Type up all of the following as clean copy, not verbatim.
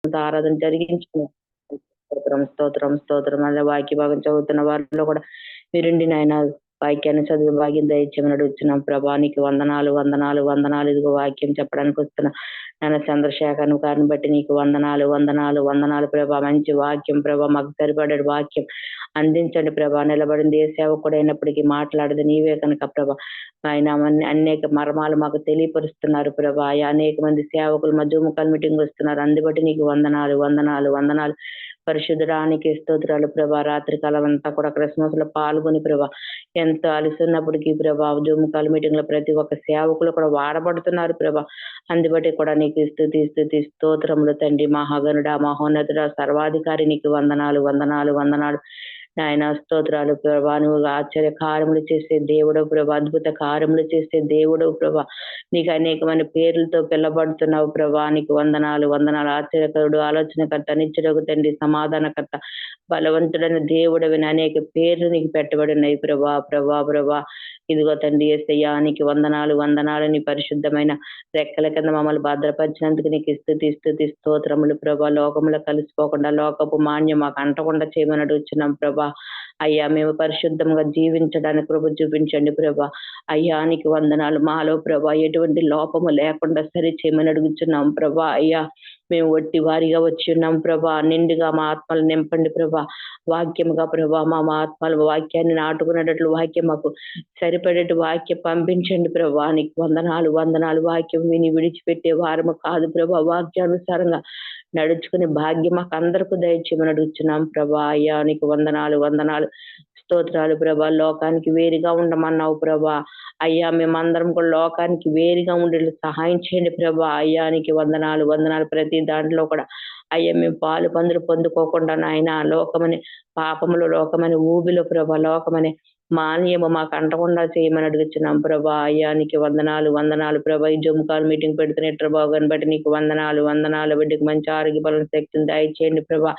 ఆరాధన జరిగించుకున్నాం. స్తోత్రం, స్తోత్రం, స్తోత్రం. అలా వాక్య భాగం చదువుతున్న వారిలో కూడా మీరుండి నాయన వాక్యాన్ని చదివి భాగ్యం దయచేయమని అడుగుతున్నాం ప్రభా. నీకు వందనాలు, వందనాలు, వందనాలు. ఇదిగో వాక్యం చెప్పడానికి వస్తున్నా నాయన చంద్రశేఖర్ గారిని బట్టి నీకు వందనాలు, వందనాలు, వందనాలు ప్రభా. మంచి వాక్యం ప్రభా, మాకు సరిపడే వాక్యం అందించండి ప్రభా. నిలబడింది ఏ సేవకుడు అయినప్పటికీ మాట్లాడదు నీవే కనుక ప్రభా. ఆయన అనేక మర్మాలు మాకు తెలియపరుస్తున్నారు ప్రభా. అనేక మంది సేవకులు మా జూమ్ కాల్ మీటింగ్ వస్తున్నారు. అందుబట్టి నీకు వందనాలు, వందనాలు, వందనాలు. పరిశుద్ధరానికి స్తోత్రాలు ప్రభా. రాత్రి కాలం అంతా కూడా క్రిస్మస్ లో పాల్గొని ప్రభా ఎంతో అలసిన్నప్పటికీ ప్రభా జూమ్ కాల్ మీటింగ్ లో ప్రతి ఒక్క సేవకులు కూడా వాడబడుతున్నారు ప్రభా. అందుబట్టి కూడా నీకు స్తుతి స్తుతి స్తోత్రములు తండ్రి. మహాగణుడా, మహోన్నతుడా, సర్వాధికారి నీకు వందనాలు, వందనాలు, వందనాలు. నాయన స్తోత్రాలు ప్రభా. నువ్వు ఆశ్చర్య కార్యములు చేసే దేవుడు ప్రభా, అద్భుత కార్యములు చేసే దేవుడు ప్రభా. నీకు అనేకమైన పేర్లతో పిల్లబడుతున్నావు ప్రభా. నీకు వందనాలు, వందనాలు. ఆశ్చర్యకరుడు, ఆలోచనకర్త, నిత్యుడగు తండ్రి, సమాధానకర్త, బలవంతుడైన దేవుడవిన అనేక పేర్లు నీకు పెట్టబడి ఉన్నాయి ప్రభా, ప్రభా, ప్రభా. ఇదిగో తండ్రి యేసయ్యా నీకు వందనాలు, వందనాలు. నీ పరిశుద్ధమైన రెక్కల కింద మమ్మల్ని భద్రపరిచినందుకు నీకు స్తుతి స్తుతి స్తోత్రములు ప్రభా. లోకములో కలిసిపోకుండా లోకపు మాన్యం మాకు అంటకుండా చేయమని అడుగుచున్నాం ప్రభా. అయ్యా మేము పరిశుద్ధంగా జీవించడానికి ప్రభు చూపించండి ప్రభా. అయ్యా నీకు వందనాలు. మాలో ప్రభా ఎటువంటి లోపము లేకుండా సరి చేయమని అడుగుచున్నాం ప్రభా. అయ్యా మేము వట్టి వారిగా వచ్చి ఉన్నాం ప్రభా. నిండుగా మా ఆత్మలు నింపండి ప్రభా. వాక్యముగా ప్రభా మా ఆత్మలు వాక్యాన్ని నాటుకునేటట్లు వాక్యం మాకు సరిపడేటు వాక్యం పంపించండి ప్రభా. నీకు వందనాలు, వందనాలు. వాక్యం విని విడిచిపెట్టే వారము కాదు ప్రభా. వాక్యానుసారంగా నడుచుకునే భాగ్యం మాకు అందరికీ దయచేయమని అడుగుతున్నాం ప్రభా. అయ్యా నీకు వందనాలు, వందనాలు, స్తోత్రాలు ప్రభా. లోకానికి వేరుగా ఉండమన్నావు ప్రభా. అయ్యా మేమందరం కూడా లోకానికి వేరుగా ఉండే సహాయం చేయండి ప్రభా. అయ్యా నీకు వందనాలు, వందనాలు. ప్రతి దాంట్లో కూడా అయ్యా మేము పాలు పందులు పొందుకోకుండా నాయన లోకమని పాపములో లోకమని ఊబిలో ప్రభా లోకమని మాన్యము మాకు అంటకుండా చేయమని అడుగుతున్నాం ప్రభా. అయ్యా నీకు వందనాలు, వందనాలు ప్రభా. ఈ జూమ్ కాల్ మీటింగ్ పెడుతున్నట్టు బాగాని బట్టి నీకు వందనాలు, వందనాలు. బిడ్డకి మంచి ఆరోగ్య బలం శక్తిని దయచేయండి ప్రభా.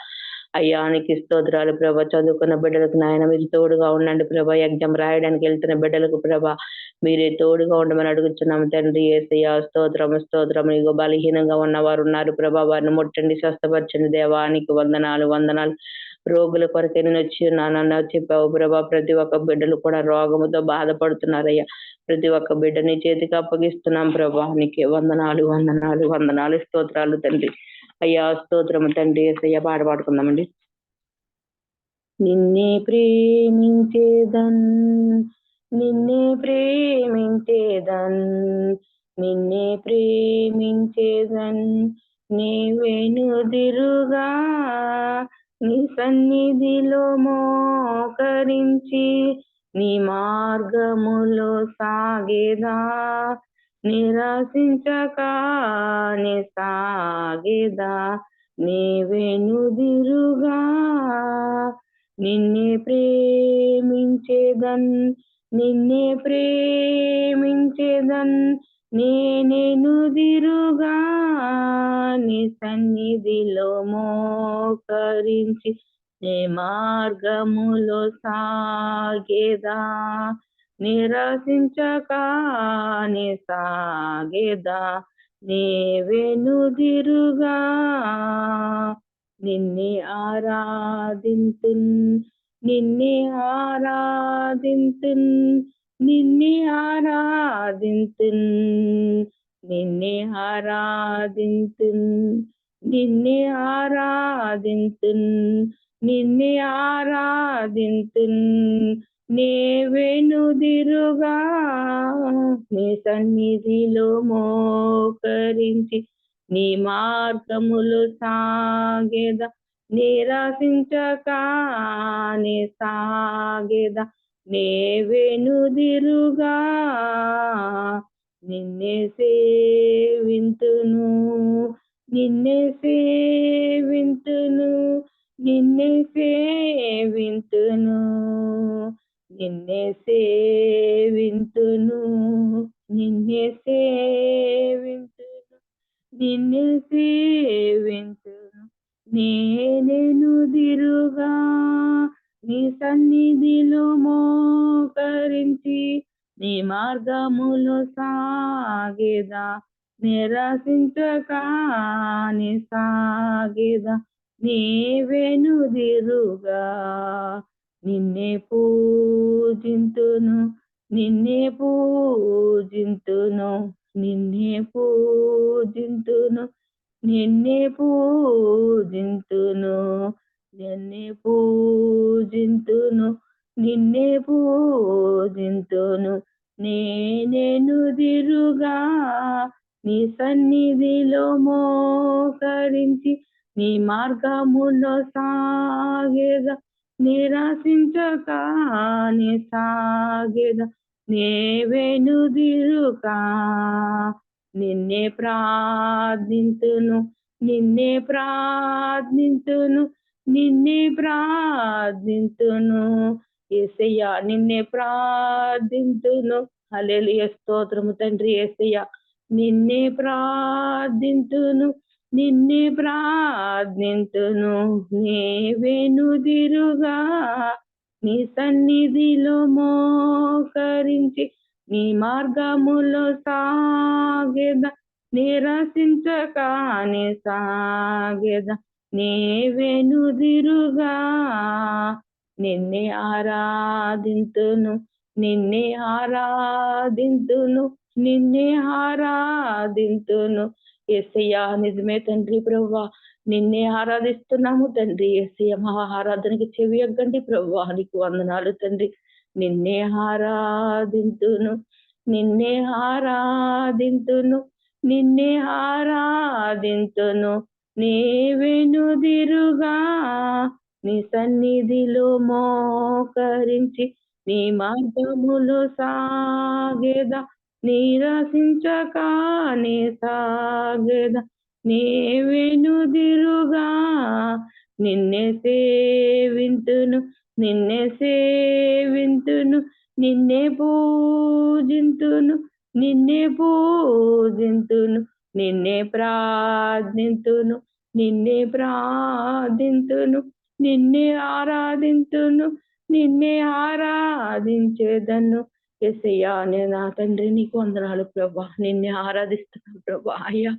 అయ్యా నీకు స్తోత్రాలు ప్రభా. చదువుకున్న బిడ్డలకు నాయన మీరు తోడుగా ఉండండి ప్రభా. ఎగ్జామ్ రాయడానికి వెళ్తున్న బిడ్డలకు ప్రభా మీరే తోడుగా ఉండమని అడుగుతున్నాము తండ్రి యేసయ్యా. స్తోత్రము, స్తోత్రము. ఇగో బలహీనంగా ఉన్నవారు ఉన్నారు ప్రభా, వారిని ముట్టండి, స్వస్థపరచండి దేవా. నీకు వందనాలు, వందనాలు. రోగుల కొరకే నేను వచ్చి ఉన్నానన్నా చెప్పావు ప్రభా. ప్రతి ఒక్క బిడ్డలు కూడా రోగముతో బాధపడుతున్నారయ్యా. ప్రతి ఒక్క బిడ్డని చేతికి అప్పగిస్తున్నాం ప్రభా. నీకే వందనాలు, వందనాలు, వందనాలు. స్తోత్రాలు తండ్రి. అయ్యా స్తోత్రము తండ్రి యేసయ్యా. పాట పాడుకుందామండి. నిన్నే ప్రేమించేదన్, నిన్నే ప్రేమించేదన్, నిన్నే ప్రేమించేదన్. నీవెనుదిరుగా నీ సన్నిధిలో మోకరించి నీ మార్గములో సాగేదా. నిరాశించకాని సాగేదా. నీవెనుదిరుగా నిన్నే ప్రేమించేదన్, నిన్నే ప్రేమించేదన్. నేనెనుదిరుగా నీ సన్నిధిలో మోకరించి నీ మార్గములో సాగేదా. నిరసించకాని సాగేదా. నీవెనుదిరుగా నిన్నే ఆరాధింతున్, నిన్నే ఆరాధింతున్, నిన్నే ఆరాధింతున్, నిన్నే ఆరాధింతున్, నిన్నే ఆరాధింతున్, నిన్నే ఆరాధింతున్. నీవెనుదిరుగా నీ సన్నిధిలో మోకరించి నీ మార్గములు సాగేదా. నిరసించకాని సాగేదా. నీవెనుదిరుగా నిన్నే సేవింతును, నిన్నే సేవింతును, నిన్నే సేవింతును, నిన్నే సేవింతును, నిన్నే సేవింతును, నిన్నే సేవింతును. నేనెనుదిరుగా నీ సన్నిధిలో మోకరించి నీ మార్గములో సాగేదా. నిరసించకాని సాగేద నీవెనుదిరుగా నిన్నే పూజింతును నిన్నే పూజింతును నిన్నే పూజింతును నిన్నే పూజింతును నిన్నే పూజింతును నిన్నే పూజింతును నేనెనుదిరుగా నీ సన్నిధిలో మోకరించి నీ మార్గములో సాగేదా నిరసించక నీ సాగేదా నేవెనుదిరుగా నిన్నే ప్రార్థింతును నిన్నే ప్రార్థింతును నిన్నే ప్రార్థింతును యేసయ్యా నిన్నే ప్రార్థింతును హల్లెలూయా స్తోత్రము తండ్రి యేసయ్యా నిన్నే ప్రార్థింతును నిన్నే ప్రార్థింతును నీవెనుదిరుగా నీ సన్నిధిలో మోకరించి నీ మార్గములో సాగేద నిరసించక నీ సాగేద నీవెనుదిరుగా నిన్నే ఆరాధింతును నిన్నే ఆరాధింతును నిన్నే ఆరాధింతును యేసయ్యా నిజమే తండ్రి ప్రభువా నిన్నే ఆరాధిస్తున్నాము తండ్రి యేసయ్య మా ఆరాధనకి చెవి ఎగ్గండి ప్రభువా నీకు వందనాలు తండ్రి నిన్నే ఆరాధింతును నిన్నే ఆరాధింతును నిన్నే ఆరాధింతును నీవెనుదిరుగా నీ సన్నిధిలో మోకరించి నీ మార్గములో సాగేదా నిరసించక నీ సాగేదా నీవెనుదిరుగా నిన్నే సేవింతును నిన్నే సేవింతును నిన్నే పూజింతును నిన్నే పూజింతును నిన్నే ప్రార్థింతును నిన్నే ప్రార్థింతును నిన్నే ఆరాధింతును నిన్నే ఆరాధించేదను యేసయ్యా నా తండ్రి నీకు వందనాలు ప్రభా నిన్నే ఆరాధిస్తున్నాను ప్రభా అయ్యా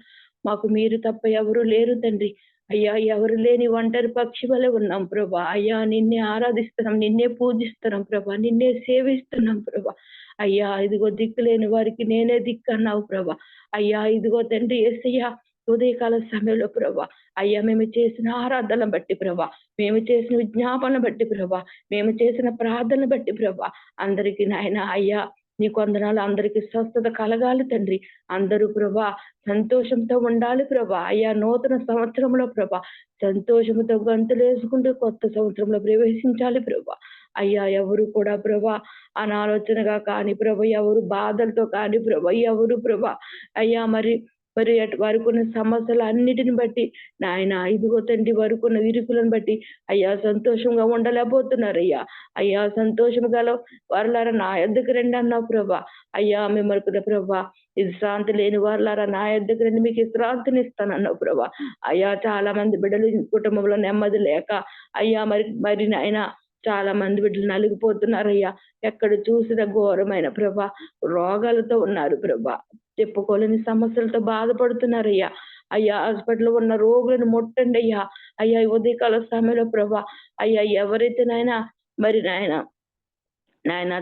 మాకు మీరు తప్ప ఎవరు లేరు తండ్రి అయ్యా ఎవరు లేని ఒంటరి పక్షి వలె ఉన్నాం ప్రభా అయ్యా నిన్నే ఆరాధిస్తున్నాం నిన్నే పూజిస్తున్నాం ప్రభా నిన్నే సేవిస్తున్నాం ప్రభా అయ్యా ఇదిగో దిక్కు లేని వారికి నేనే దిక్కు అన్నావు ప్రభా అయ్యా ఇదిగో తండ్రి యేసయ్యా ఉదయకాల సమయంలో ప్రభా అయ్యా మేము చేసిన ఆరాధన బట్టి ప్రభా మేము చేసిన విజ్ఞాపన బట్టి ప్రభా మేము చేసిన ప్రార్థన బట్టి ప్రభా అందరికీ నాయన అయ్యా నీ కొందనాలు అందరికీ స్వస్థత కలగాలి తండ్రి అందరూ ప్రభా సంతోషంతో ఉండాలి ప్రభా అయ్యా నూతన సంవత్సరంలో ప్రభా సంతోషంతో గంతులు వేసుకుంటూ కొత్త సంవత్సరంలో ప్రవేశించాలి ప్రభా అయ్యా ఎవరు కూడా ప్రభా అనాలోచనగా కానీ ప్రభా ఎవరు బాధలతో కానీ ప్రభా ఎవరు ప్రభా అయ్యా మరి వారికున్న సమస్యలు అన్నిటిని బట్టి నాయన ఇదిగో తండ్రి వారికున్న ఇరుకులను బట్టి అయ్యా సంతోషంగా ఉండలేకపోతున్నారయ్యా అయ్యా సంతోషం గల వారులారా నా యొద్దకు రండి అన్నావు ప్రభా అయ్యా మిమ్మల్ని ప్రభా విశ్రాంతి లేని వారులారా నా యొద్దకు రండి మీకు విశ్రాంతిని ఇస్తానన్నావు ప్రభా అయ్యా చాలా మంది బిడ్డలు కుటుంబంలో నెమ్మది లేక అయ్యా మరి నాయన చాలా మంది బిడ్డలు నలిగిపోతున్నారయ్యా ఎక్కడ చూసిన ఘోరమైన ప్రభా రోగాలతో ఉన్నారు ప్రభా చెప్పుకోలేని సమస్యలతో బాధపడుతున్నారయ్యా అయ్యా హాస్పిటల్లో ఉన్న రోగులను ముట్టండి అయ్యా అయ్యా ఉదయకాల సమయంలో ప్రభా అయ్యా ఎవరైతే నాయన మరి నాయన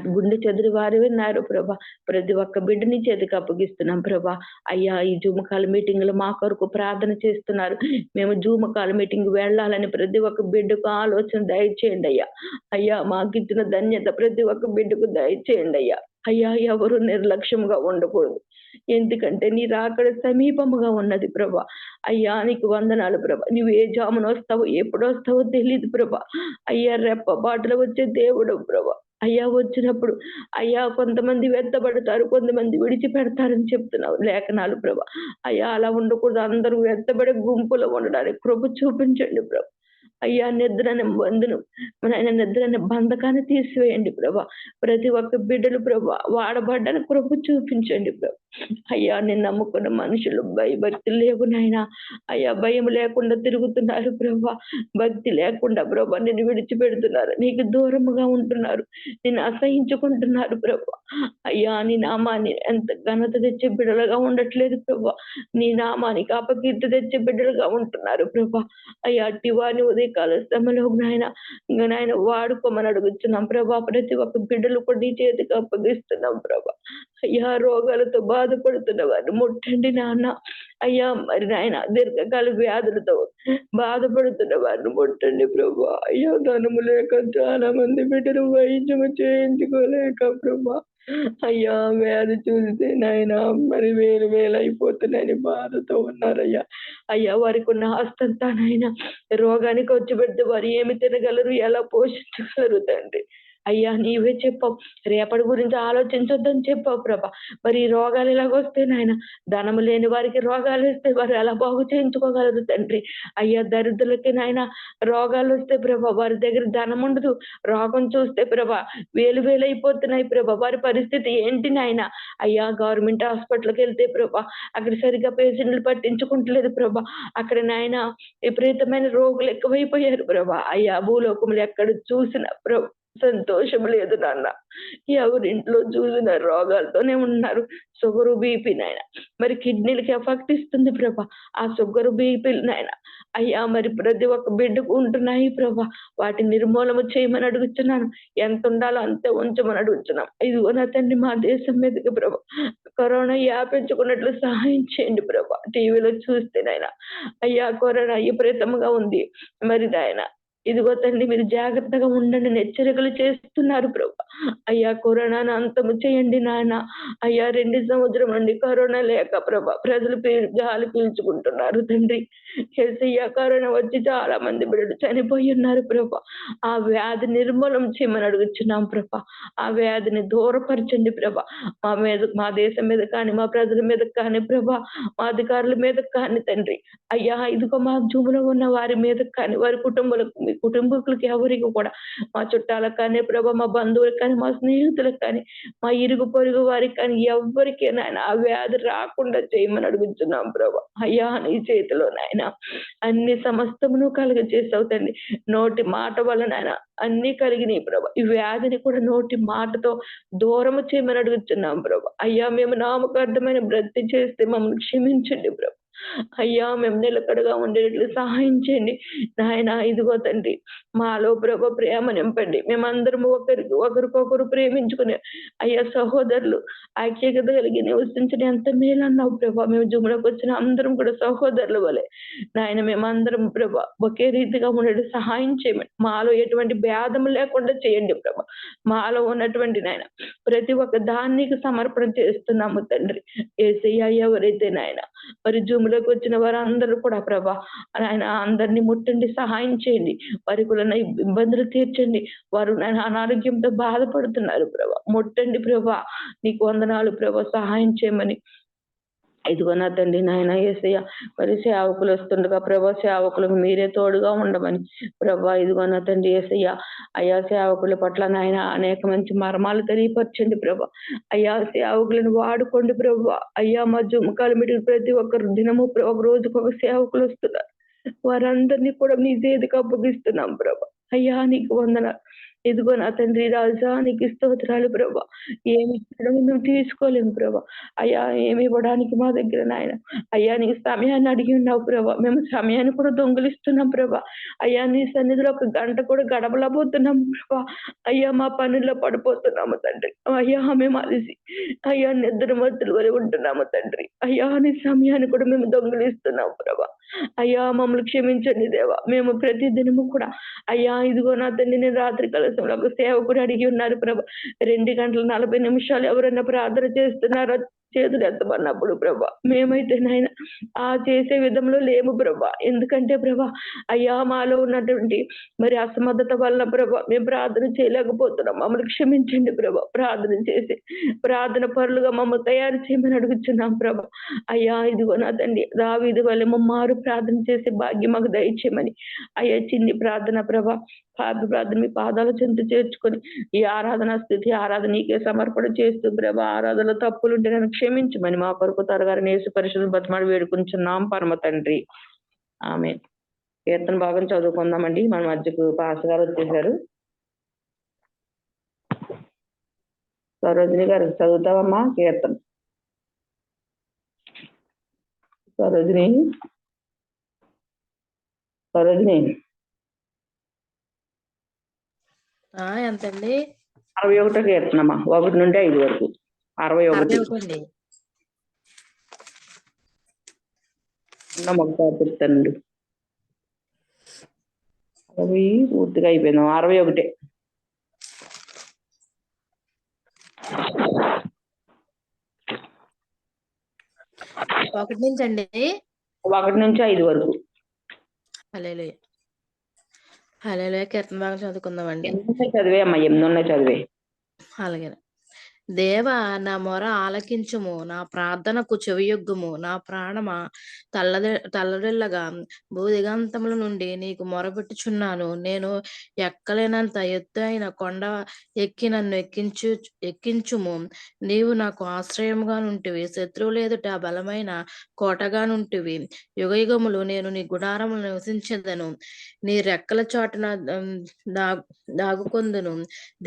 గుండె చెదిరి వారు విన్నారు ప్రభా ప్రతి ఒక్క బిడ్డని చేతికి అప్పగిస్తున్నాం ప్రభా అయ్యా ఈ జూమ్ కాల్ మీటింగ్లు మా కొరకు ప్రార్థన చేస్తున్నారు మేము జూమ్ కాల్ మీటింగ్ వెళ్ళాలని ప్రతి ఒక్క బిడ్డకు ఆలోచన దయచేయండి అయ్యా అయ్యా మాకు ఇచ్చిన ధన్యత ప్రతి ఒక్క బిడ్డకు దయచేయండి అయ్యా అయ్యా ఎవరు నిర్లక్ష్యంగా ఉండకూడదు ఎందుకంటే నీ రాకడ సమీపముగా ఉన్నది ప్రభా అయ్యా నీకు వందనాలు ప్రభా నువ్వు ఏ జామున వస్తావో ఎప్పుడు వస్తావో తెలియదు ప్రభా అయ్యా రెప్ప బాటలు వచ్చే దేవుడు ప్రభా అయ్యా వచ్చినప్పుడు అయ్యా కొంతమంది వెత్తబడతారు కొంతమంది విడిచిపెడతారని చెప్తున్నావు లేఖనాలు ప్రభా అయ్యా అలా ఉండకూడదు అందరూ వెత్తబడే గుంపులో ఉండడానికి కృప చూపించండి ప్రభా అయ్యా నిద్రని బంధును ఆయన నిద్రని బంధకాన్ని తీసివేయండి ప్రభా ప్రతి ఒక్క బిడ్డలు ప్రభా వాడబడ్డానికి కృప చూపించండి ప్రభా అయ్యా నేను నమ్ముకున్న మనుషులు భయభక్తులు లేవు నాయన. అయ్యా భయం లేకుండా తిరుగుతున్నారు ప్రభా. భక్తి లేకుండా ప్రభా నిన్ను విడిచిపెడుతున్నారు, నీకు దూరముగా ఉంటున్నారు, నిన్ను అసహించుకుంటున్నారు ప్రభా. అయ్యా నీ నామాన్ని ఎంత ఘనత తెచ్చే బిడ్డలుగా ఉండట్లేదు ప్రభా. నీ నామానికి అపకీర్తి తెచ్చే బిడ్డలుగా ఉంటున్నారు ప్రభా. అయ్యా అట్టి వారిని ఉదయకాల శ్రమలో నాయన వాడుకోమని అడుగుతున్నాం ప్రభా. ప్రతి ఒక్క బిడ్డలు కూడా నీ చేతికి అప్పగిస్తున్నాం ప్రభా. అయ్యా రోగాలతో బాధపడుతున్న వారిని ముట్టండి నాన్న. అయ్యా మరి నాయన దీర్ఘకాల వ్యాధులతో బాధపడుతున్న వారిని ముట్టండి ప్రభా. అయ్యా ధనము లేక చాలా మంది బిడ్డలు వైద్యము చేయించుకోలేక ప్రభా. అయ్యా వ్యాధి చూస్తే నాయన మరి వేలు అయిపోతున్నాయని బాధతో ఉన్నారయ్యా. అయ్యా వారికి ఉన్న ఆస్తంతా నాయన రోగానికి వచ్చి పెడితే వారు ఏమి తినగలరు, ఎలా పోషించగలరు తండ్రి. అయ్యా నీవే చెప్పావు, రేపటి గురించి ఆలోచించొద్దని చెప్పావు ప్రభా. మరి ఈ రోగాలు ఎలాగొస్తే నాయన, ధనము లేని వారికి రోగాలు వస్తే వారు ఎలా బాగు చేయించుకోగలరు తండ్రి. అయ్యా దరిద్రులకి నాయన రోగాలు వస్తే ప్రభా వారి దగ్గర ధనం ఉండదు. రోగం చూస్తే ప్రభా వేలు అయిపోతున్నాయి ప్రభా. వారి పరిస్థితి ఏంటి నాయన? అయ్యా గవర్నమెంట్ హాస్పిటల్కి వెళ్తే ప్రభా అక్కడ సరిగ్గా పేషెంట్లు పట్టించుకుంటలేదు ప్రభా. అక్కడ నాయన విపరీతమైన రోగులు ఎక్కువైపోయారు ప్రభా. అయ్యా భూలోకములు ఎక్కడ చూసిన ప్రభా సంతోషం లేదు నాన్న. ఎవరింట్లో చూసిన రోగాలతోనే ఉన్నారు. షుగరు బీపీ నాయన, మరి కిడ్నీలకి ఎఫెక్ట్ ఇస్తుంది ప్రభా ఆ షుగరు బీపీలు నాయన. అయ్యా మరి ప్రతి ఒక్క బిడ్డకు ఉంటున్నాయి ప్రభా. వాటి నిర్మూలన చేయమని అడుగుతున్నాను. ఎంత ఉండాలో అంతే ఉంచమని అడుగుతున్నాం. ఇదిగో నా తండ్రి మా దేశం మీదకి ప్రభా కరోనా వ్యాపించుకున్నట్లు సహాయం చేయండి ప్రభా. టీవీలో చూస్తే నాయన అయ్యా కరోనా విపరీతంగా ఉంది. మరి నాయన ఇదిగో తండ్రి మీరు జాగ్రత్తగా ఉండండి హెచ్చరికలు చేస్తున్నారు ప్రభా. అయ్యా కరోనాను అంతము చేయండి నాయన. అయ్యా 2 సంవత్సరం నుండి కరోనా లేక ప్రభా ప్రజలు గాలి పీల్చుకుంటున్నారు తండ్రి. యేసయ్యా కరోనా వచ్చి చాలా మంది బిడ్డలు చనిపోయి ఉన్నారు ప్రభా. ఆ వ్యాధి నిర్మూలన చేయమని అడుగుతున్నాం ప్రభా. ఆ వ్యాధిని దూరపరచండి ప్రభా. మా దేశం మీద కానీ, మా ప్రజల మీద కానీ ప్రభా, మా అధికారుల మీద కానీ తండ్రి. అయ్యా ఇదిగో మా జూములో ఉన్న వారి మీద కానీ, వారి కుటుంబకులకి ఎవరికి కూడా, మా చుట్టాలకు కానీ ప్రభా, మా బంధువులకు కానీ, మా స్నేహితులకు కానీ, మా ఇరుగు పొరుగు వారికి కానీ ఎవ్వరికి నాయన ఆ వ్యాధి రాకుండా చేయమని అడుగుతున్నాం ప్రభా. అయ్యా నీ చేతిలో నాయన అన్ని సమస్తమును కలుగ చేసావు తండ్రి. నోటి మాట వలన నాయన అన్ని కలిగినాయి ప్రభా. ఈ వ్యాధిని కూడా నోటి మాటతో దూరము చేయమని అడుగుతున్నాం ప్రభా. అయ్యా మేము నామకార్థమైన బ్రతి చేస్తే మమ్మల్ని క్షమించండి ప్రభా. అయ్యా మేము నిలకడగా ఉండేట్లు సహాయం చేయండి నాయన. ఇదిగో తండ్రి మాలో ప్రభ ప్రేమ నింపండి. మేమందరము ఒకరికొకరు ప్రేమించుకునే అయ్యా సహోదరులు ఐక్యత కలిగి నివసించడం ఎంత మేలన్నావు ప్రభా. మేము జుమ్లోకి వచ్చిన అందరం కూడా సహోదరుల వలె నాయన మేమందరం ప్రభా ఒకే రీతిగా ఉండేది సహాయం చేయమని. మాలో ఎటువంటి భేదం లేకుండా చేయండి ప్రభా. మాలో ఉన్నటువంటి నాయన ప్రతి ఒక్క దానికి సమర్పణ చేస్తున్నాము తండ్రి. యేసయ్యా ఎవరైతే నాయన మరి జూములోకి వచ్చిన వారందరూ కూడా ప్రభా ఆయన అందరినీ ముట్టండి, సహాయం చేయండి. వారికి ఉన్న ఇబ్బందులు తీర్చండి. వారు అనారోగ్యంతో బాధపడుతున్నారు ప్రభా, ముట్టండి ప్రభా. నీకు వందనాలు ప్రభా, సహాయం చేయమని. ఇదిగో నా తండ్రి నాయన యేసయ్య మరి సేవకులు వస్తుండగా ప్రభా సేవకులకు మీరే తోడుగా ఉండమని ప్రభా. ఇదిగో నా తండ్రి యేసయ్య అయ్యా సేవకుల పట్ల నాయన అనేక మంచి మర్మాలు తెలియపరచండి ప్రభా. అయ్యా సేవకులను వాడుకోండి ప్రభా. అయ్యా మా జుమ్మకాల మీటింగ్ ప్రతి ఒక్కరు దినము ఒక రోజుకు ఒక సేవకులు వస్తున్నారు. వారందరినీ కూడా నీ చేతికి అప్పగిస్తున్నాం ప్రభా. అయ్యా నీకు వందనాలు. ఇదిగో నా తండ్రి రాజా నీకు స్తోత్రాలు ప్రభా. ఏమి ఇచ్చడం మేము తీసుకోలేము ప్రభా. అయ్యా ఏమి ఇవ్వడానికి మా దగ్గర నాయన అయ్యా నీ సమయాన్ని అడిగి ఉన్నావు ప్రభా. మేము సమయాన్ని కూడా దొంగిలిస్తున్నాం ప్రభా. అయ్యా నీ సన్నిధిలో 1 గంట కూడా గడపలేకపోతున్నాం ప్రభా. అయ్యా మా పనుల్లో పడిపోతున్నాము తండ్రి. అయ్యా మేము అలిసి అయ్యా నిద్ర మత్తుల వలె ఉంటున్నాము తండ్రి. అయ్యా నీ సమయాన్ని కూడా మేము దొంగిలిస్తున్నాం ప్రభా. అయ్యా మమ్మల్ని క్షమించండి దేవా. మేము ప్రతి దినము కూడా అయ్యా ఇదిగో నా తండ్రి నేను రాత్రి కలసంలో ఒక సేవకుడు అడిగి ఉన్నారు ప్రభా. 2 గంటల 40 నిమిషాలు ఎవరైనా ప్రార్థన చేస్తున్నారో చేతులు ఎత్తమన్నప్పుడు ప్రభా మేమైతే నాయన ఆ చేసే విధంలో లేము ప్రభా. ఎందుకంటే ప్రభా అయ్యా మాలో ఉన్నటువంటి మరి అసమర్థత వల్ల ప్రభా మేము ప్రార్థన చేయలేకపోతున్నాం. మమ్మల్ని క్షమించండి ప్రభా. ప్రార్థన చేసి ప్రార్థన పరులుగా మమ్మల్ని తయారు చేయమని అడుగుతున్నాం ప్రభా. అయ్యా ఇదిగో నా తండ్రి దావీదు వలె మారు ప్రార్థన చేసే భాగ్యం మాకు దయచేయమని అయ్యా చిన్ని ప్రార్థన ప్రభా ప్రార్థన మీ పాదాల చెంత చేర్చుకొని ఈ ఆరాధన స్థితి ఆరాధన నీకే సమర్పణ చేస్తూ ప్రభా ఆరాధనలో తప్పులుంటే నన్ను క్షమించమని మా కొరకు త్వరగానే యేసు పరిశుద్ధ బతిమాడి వేడుకుంటున్నాం పరమ తండ్రి. ఆమె కీర్తన భాగం చదువుకుందామండి. మన మధ్యకు పాస్టర్ గారు వచ్చేసారు. సరోజిని గారు చదువుతావమ్మా కీర్తన. సరోజిని సరోజిని ఎంతండి? 61 కీర్తనమ్మా, 1 నుండి 5 వరకు. 61 చెప్తానండి. అవి పూర్తిగా అయిపోయింది. 61 1 నుంచి అండి, 1 నుంచి 5 వరకు. హల్లెలూయా హల్లెలూయా. కీర్తన భాగం చదువుకుందామండి. 8 చదివే అమ్మా, 8 చదివే. అలాగే. దేవా, నా మొర ఆలకించుము, నా ప్రార్థనకు చెవియొగ్గుము. నా ప్రాణమా తల్లడిల్లగా భూదిగంతముల నుండి నీకు మొరపెట్టుచున్నాను. నేను ఎక్కలేనంత ఎత్తు అయిన కొండ ఎక్కి నన్ను ఎక్కించుము. నీవు నాకు ఆశ్రయముగా నుంటివి, శత్రువులు ఎదుట బలమైన కోటగా నుంటివి. యుగయుగములు నేను నీ గుడారములు నివసించదను, నీ రెక్కల చాటున దాగుకొందును.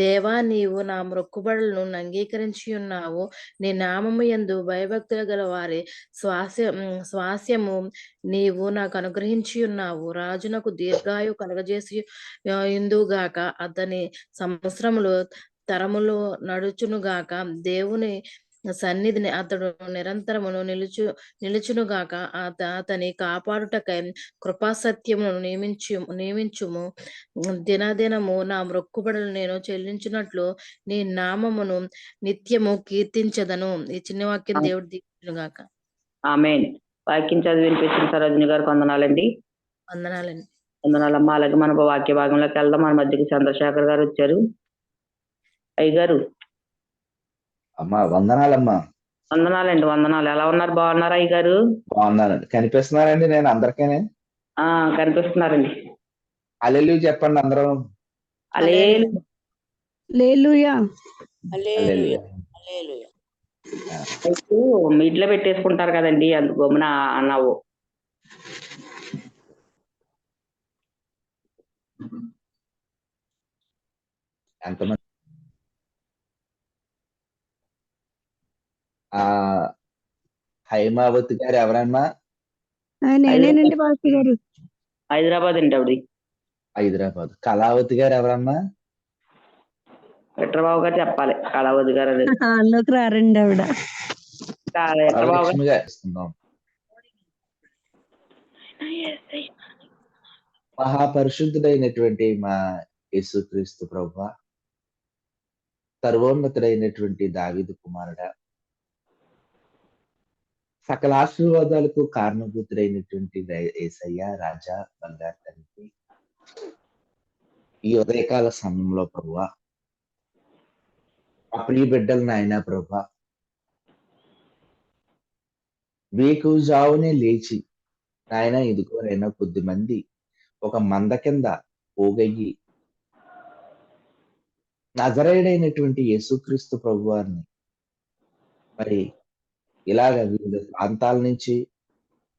దేవా, నీవు నా మొక్కుబడులను అంగీకరించి ఉన్నావు. నీ నామము యందు భయభక్తులు గల వారి స్వాస్యము నీవు నాకు అనుగ్రహించి ఉన్నావు. రాజునకు దీర్ఘాయు కలగజేసి ఇందుగాక, అతని సంవత్సరములు తరములు నడుచునుగాక. దేవుని సన్నిధిని అతడు నిరంతరమును నిలుచునుగాక. అతని కాపాడుటకై కృపాసత్యమును నియమించుము. దినదినము నా మొక్కుబడులు నేను చెల్లించినట్లు నీ నామమును నిత్యము కీర్తించదను. ఈ చిన్న వాక్యం దేవుడు దీవించునుగాక. ఆమేన్. వాక్యం చదివి వినిపించిన సరోజిని గారికి వందనాలండి. వందనాలండి. వందనాలమ్మా. అలాగే మన వాక్య భాగంలోకి వెళ్దాం. మన మధ్యకి చంద్రశేఖర్ గారు వచ్చారు. అయ్యగారు. అమ్మా వందనాలమ్మా. వందనాలండి. వందనాలు. ఎలా ఉన్నారు? బాగున్నారా అయ్యగారు? బాగున్నానండి. కనిపిస్తున్నారండి నేను అందరికీ? కనిపిస్తున్నారండి. హల్లెలూయా చెప్పండి అందరూ. హల్లెలూయా. మీట్లో పెట్టేసుకుంటారు కదండి, అందుకు గమ్మున అన్నావు. ఎంతమంది హైమావతి గారు ఎవరమ్మా? నేనేనండి పాస్టర్ గారు. హైదరాబాద్ అండి ఆవిడ. హైదరాబాద్. కళావతి గారు ఎవరమ్మా? ఎట్రబాబు గారు చెప్పాలి. కళావతి గారు అందులోకి రారండి ఆవిడ. మహాపరిశుద్ధుడైనటువంటి మా యేసుక్రీస్తు ప్రభువా, సర్వోన్నతుడైనటువంటి దావీదు కుమారుడా, సకల ఆశీర్వాదాలకు కారణభూతుడైనటువంటి యేసయ్య రాజా, బంగారు తండ్రి, ఈ ఉదయకాల సమయంలో ప్రభువా, ఆ ప్రియ బిడ్డలు నాయన ప్రభువా, వేకువజామునే లేచి నాయన ఇదిగోనైనా కొద్ది మంది ఒక మంద కింద పోగయ్యి నజరేయుడైనటువంటి యేసుక్రీస్తు ప్రభువారిని మరి ఇలాగ వివిధ ప్రాంతాల నుంచి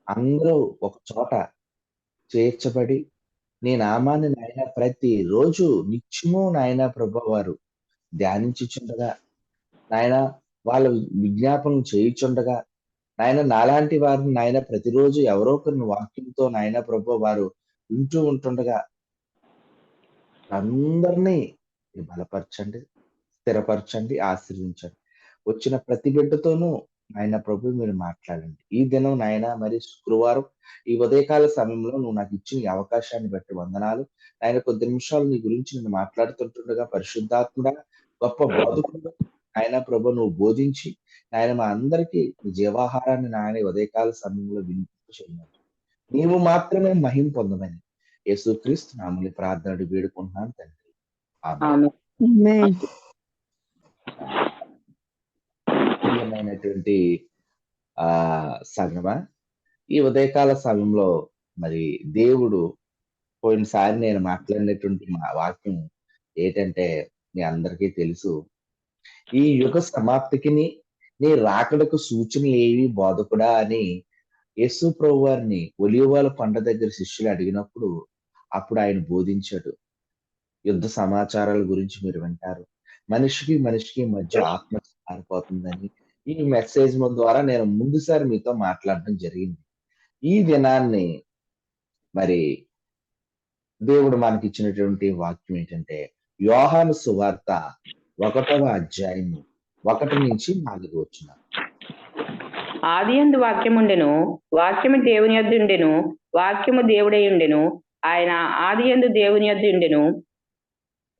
అందరూ ఒక చోట చేర్చబడి నీ నామాన్ని నాయన ప్రతి రోజు నిత్యము నాయన ప్రభువారు ధ్యానించుచుండగా, నాయన వాళ్ళ విజ్ఞాపనం చేయుచుండగా, నాయన నాలాంటి వారిని నాయన ప్రతిరోజు ఎవరో కొన్ని వాక్యంతో నాయన ప్రభు వారు వింటూ ఉంటుండగా అందరినీ బలపరచండి, స్థిరపరచండి, ఆశీర్వించండి. వచ్చిన ప్రతి బిడ్డతోనూ నాయన ప్రభు మీరు మాట్లాడండి. ఈ దినం నాయన మరి శుక్రవారం ఈ ఉదయకాల సమయంలో నువ్వు నాకు ఇచ్చిన ఈ అవకాశాన్ని బట్టి వందనాలు. నాయన కొద్ది నిమిషాలు నీ గురించి నేను మాట్లాడుతుంటుండగా పరిశుద్ధాత్ముడా, గొప్ప బోధకుడు నాయన ప్రభు నువ్వు బోధించి నాయన మా అందరికీ జీవాహారాన్ని నాయన ఉదయకాల సమయంలో వినిపించమని, నీవు మాత్రమే మహిమ పొందమని యేసుక్రీస్తు నామములో ప్రార్థన వేడుకుంటున్నాను తండ్రి. ఆమేన్. ప్రియమైనటువంటి సంగమా, ఈ ఉదయకాల సమయంలో మరి దేవుడు పోయినసారి నేను మాట్లాడినటువంటి మా వాక్యం ఏంటంటే మీ అందరికీ తెలుసు, ఈ యుగ సమాప్తికిని నీ రాకడకు సూచనలు ఏవి బోధకుడా అని యేసు ప్రభు వారిని ఒలీవల కొండ దగ్గర శిష్యులు అడిగినప్పుడు అప్పుడు ఆయన బోధించాడు. యుద్ధ సమాచారాల గురించి మీరు వింటారు. మనిషికి మధ్య ఆత్మ మారిపోతుందని ఈ మెసేజ్ ద్వారా నేను ముందుసారి మీతో మాట్లాడడం జరిగింది. ఈ దినాన్ని మరి దేవుడు మనకిచ్చినటువంటి వాక్యం ఏంటంటే యోహాను సువార్త 1వ అధ్యాయము 1-4 ఆదియందు వాక్యం ఉండెను, వాక్యము దేవుని యొద్ద ఉండెను, వాక్యము దేవుడై ఉండెను, ఆయన ఆదియందు దేవుని యొద్ద ఉండెను,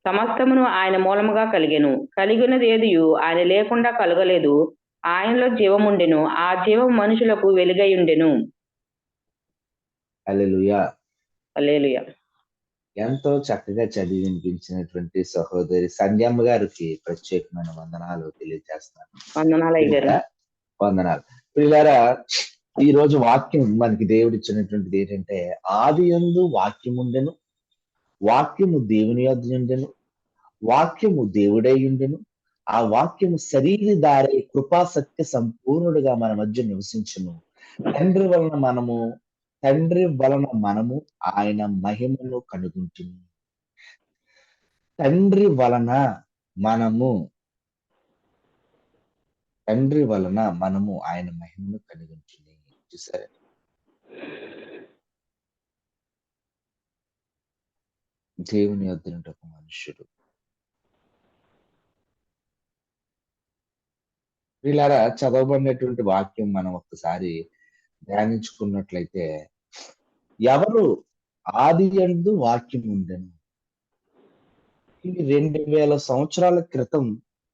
సమస్తమును ఆయన మూలముగా కలిగెను, కలిగినది ఏదియు ఆయన లేకుండా కలగలేదు, ఆయనలో జీవముండెను, ఆ జీవం మనుషులకు వెలుగై ఉండెను. హల్లెలూయా. హల్లెలూయా. ఎంతో చక్కగా చదివి వినిపించినటువంటి సహోదరి సంధ్యమ్మ గారికి ప్రత్యేకమైన వందనాలు తెలియజేస్తున్నాను. వందనాలు అయ్యగారు. వందనాలు. ప్రియులారా, ఈ రోజు వాక్యం మనకి దేవుడు ఇచ్చినటువంటిది ఏంటంటే ఆదియందు వాక్యం ఉండెను, వాక్యము దేవుని యొద్ద ఉండెను, వాక్యము దేవుడై ఉండెను, ఆ వాక్యము శరీరధారై కృపా సత్య సంపూర్ణుడుగా మన మధ్య నివసించును. తండ్రి వలన మనము ఆయన మహిమను కనుగొంటుము. తండ్రి వలన మనము ఆయన మహిమను కనుగొంటుము. చూసారా? దేవుని యొద్ద నుండి ఒక మనుష్యుడు. వీళ్ళారా చదవబడినటువంటి వాక్యం మనం ఒక్కసారి ధ్యానించుకున్నట్లయితే ఎవరు ఆదియందు వాక్యం ఉండెను. ఇది 2000 సంవత్సరాల క్రితం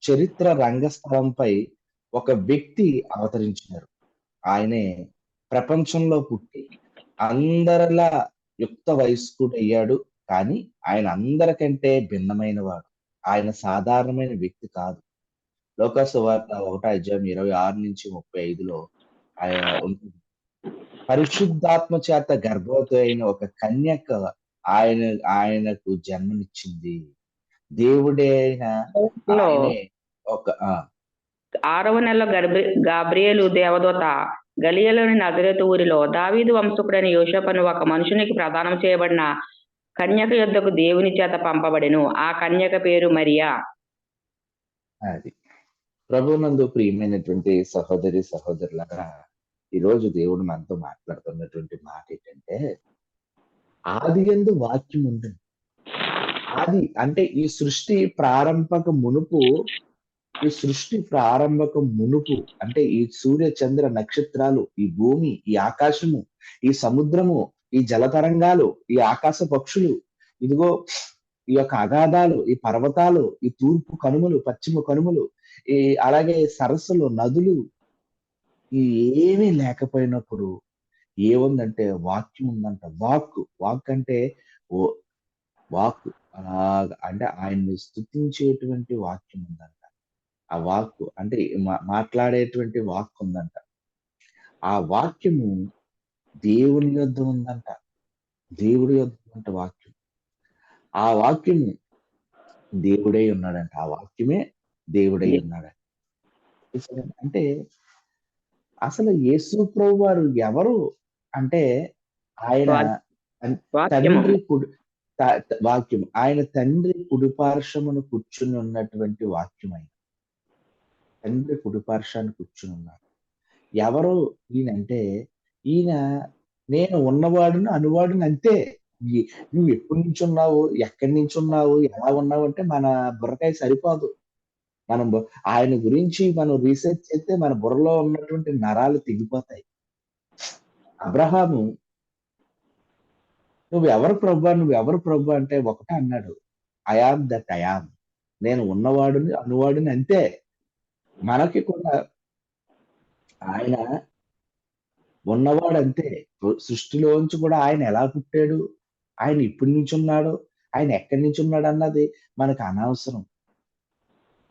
చరిత్ర రంగస్థలంపై ఒక వ్యక్తి అవతరించినారు. ఆయనే ప్రపంచంలో పుట్టి అందరిలా యుక్త వయస్కుడయ్యాడు. కానీ ఆయన అందరికంటే భిన్నమైన వాడు. ఆయన సాధారణమైన వ్యక్తి కాదు. లోకాసు వార్త 1:26-35 ఆయన ఉంటుంది. పరిశుద్ధాత్మ చేత గర్భవతి అయిన ఒక కన్యక ఆయనకు జన్మనిచ్చింది. దేవుడే ఆయనే ఒక 6వ నెలలో గాబ్రియేలు దేవదూత గలియలోని నజరేతు ఊరిలో దావీదు వంశకుడైన యోసేపును ఒక మనుషునికి ప్రదానం చేయబడిన కన్యక యొద్దకు దేవుని చేత పంపబడెను. ఆ కన్యక పేరు మరియా. అది ప్రభువునందు ప్రియమైనటువంటి సహోదరి సహోదరులారా, ఈరోజు దేవుడు మనతో మాట్లాడుతున్నటువంటి మాట ఏంటంటే ఆదియందు వాక్యం ఉండెను. ఆది అంటే ఈ సృష్టి ప్రారంభక మునుపు అంటే ఈ సూర్య చంద్ర నక్షత్రాలు, ఈ భూమి, ఈ ఆకాశము, ఈ సముద్రము, ఈ జలతరంగాలు, ఈ ఆకాశ పక్షులు, ఇదిగో ఈ యొక్క అగాధాలు, ఈ పర్వతాలు, ఈ తూర్పు కనుమలు, పశ్చిమ కనుమలు, ఈ అలాగే సరస్సులు, నదులు, ఈ ఏమీ లేకపోయినప్పుడు ఏముందంటే వాక్యం ఉందంట. వాక్ అంటే వాక్ అంటే ఆయన్ని స్తుతించేటువంటి వాక్యం ఉందంట. ఆ వాక్ అంటే మాట్లాడేటువంటి వాక్ ఉందంట. ఆ వాక్యము దేవుని యొద్ద ఉందంట. దేవుడి యొద్ద ఉందంట వాక్యం. ఆ వాక్యము దేవుడై ఉన్నాడంట. ఆ వాక్యమే దేవుడై ఉన్నాడంట. అంటే అసలు యేసు ప్రభు వారు ఎవరు అంటే ఆయన తండ్రి వాక్యం, ఆయన తండ్రి కుడిపార్శ్వమును కూర్చుని ఉన్నటువంటి వాక్యం. ఆయన తండ్రి కుడిపార్శ్వాన్ని కూర్చుని ఉన్నారు. ఎవరు ఈయనంటే ఈయన నేను ఉన్నవాడును అనువాడును అంతే. నువ్వు ఎప్పటి నుంచి ఉన్నావు, ఎక్కడి నుంచి ఉన్నావు, ఎలా ఉన్నావు అంటే మన బుర్రకాయ సరిపోదు. మనం ఆయన గురించి మనం రీసెర్చ్ చేస్తే మన బుర్రలో ఉన్నటువంటి నరాలు తెగిపోతాయి. అబ్రహాము నువ్వెవరు ప్రభు అంటే ఒకటే అన్నాడు, I am that I am. నేను ఉన్నవాడుని అనువాడుని అంతే. మనకి కూడా ఆయన ఉన్నవాడు అంతే. సృష్టిలోంచి కూడా ఆయన ఎలా పుట్టాడు, ఆయన ఇప్పటి నుంచి ఉన్నాడు, ఆయన ఎక్కడి నుంచి ఉన్నాడు అన్నది మనకు అనవసరం.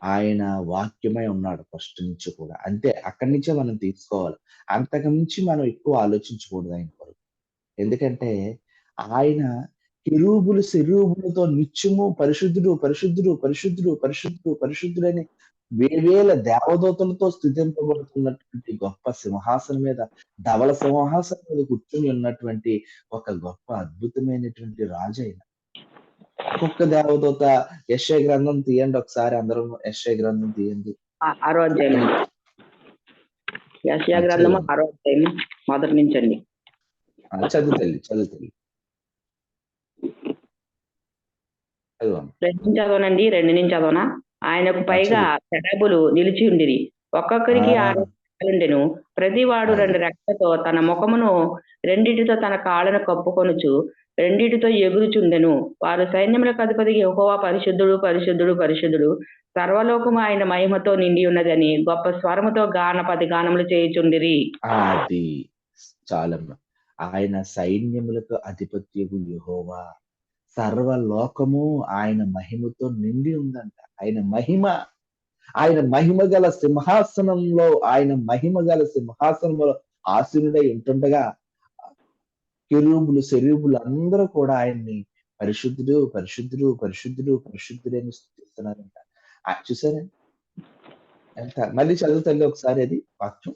ఆయన వాక్యమై ఉన్నాడు ఫస్ట్ నుంచి కూడా. అంతే, అక్కడి నుంచే మనం తీసుకోవాలి. అంతకు మించి మనం ఎక్కువ ఆలోచించకూడదు ఆయన కొరకు. ఎందుకంటే ఆయన కెరూబులు సెరూబులతో నిత్యము పరిశుద్ధుడు పరిశుద్ధుడు పరిశుద్ధుడు పరిశుద్ధుడు పరిశుద్ధుడని వేవేల దేవదూతలతో స్తుతింపబడుతున్నటువంటి గొప్ప సింహాసనం మీద, ధవల సింహాసనం మీద కూర్చొని ఉన్నటువంటి ఒక గొప్ప అద్భుతమైనటువంటి రాజు ఆయన. ఒక్కొక్క దేవదూత యెషయా గ్రంథం తీయండి ఒకసారి, అందరూ యెషయా గ్రంథం తీయండి. 6వ అధ్యాయం, యెషయా గ్రంథము 6వ అధ్యాయం మొదటి నుంచి అండి. చదువు తల్లి, చదువు తల్లి. 2 నుంచి చదవనండి, 2 నుంచి చదవనా? ఆయనకు పైగా శరబులు నిలిచి ఉండిరి, ఒక్కొక్కరికి 6 రెక్కలుండెను. ప్రతివాడు 2 రెక్కలతో తన ముఖమును, రెండిటితో తన కాళ్ళను కప్పుకొనుచు, రెండిటితో ఎగురుచుండెను. వారు సైన్యములకు అధిపతి యెహోవా పరిశుద్ధుడు, పరిశుద్ధుడు, పరిశుద్ధుడు, సర్వలోకము ఆయన మహిమతో నిండి ఉన్నదని గొప్ప స్వరముతో గానపతి గానములు చేయుచుండిరి. అది చాలమ్మ. ఆయన సైన్యములకు అధిపత్యకు యెహోవా, సర్వలోకము ఆయన మహిమతో నిండి ఉందంట. ఆయన మహిమ గల సింహాసనంలో, ఆయన మహిమ గల సింహాసనంలో ఆసీనుడై ఉంటుండగా కెరూబులు, సెరూబులు అందరూ కూడా ఆయన్ని పరిశుద్ధుడు, పరిశుద్ధుడు, పరిశుద్ధుడు, పరిశుద్ధుడు అని స్తుతిస్తున్నారంట. చూసారా ఎంత? మళ్ళీ చదువు తల్లి ఒకసారి అది వాక్యం.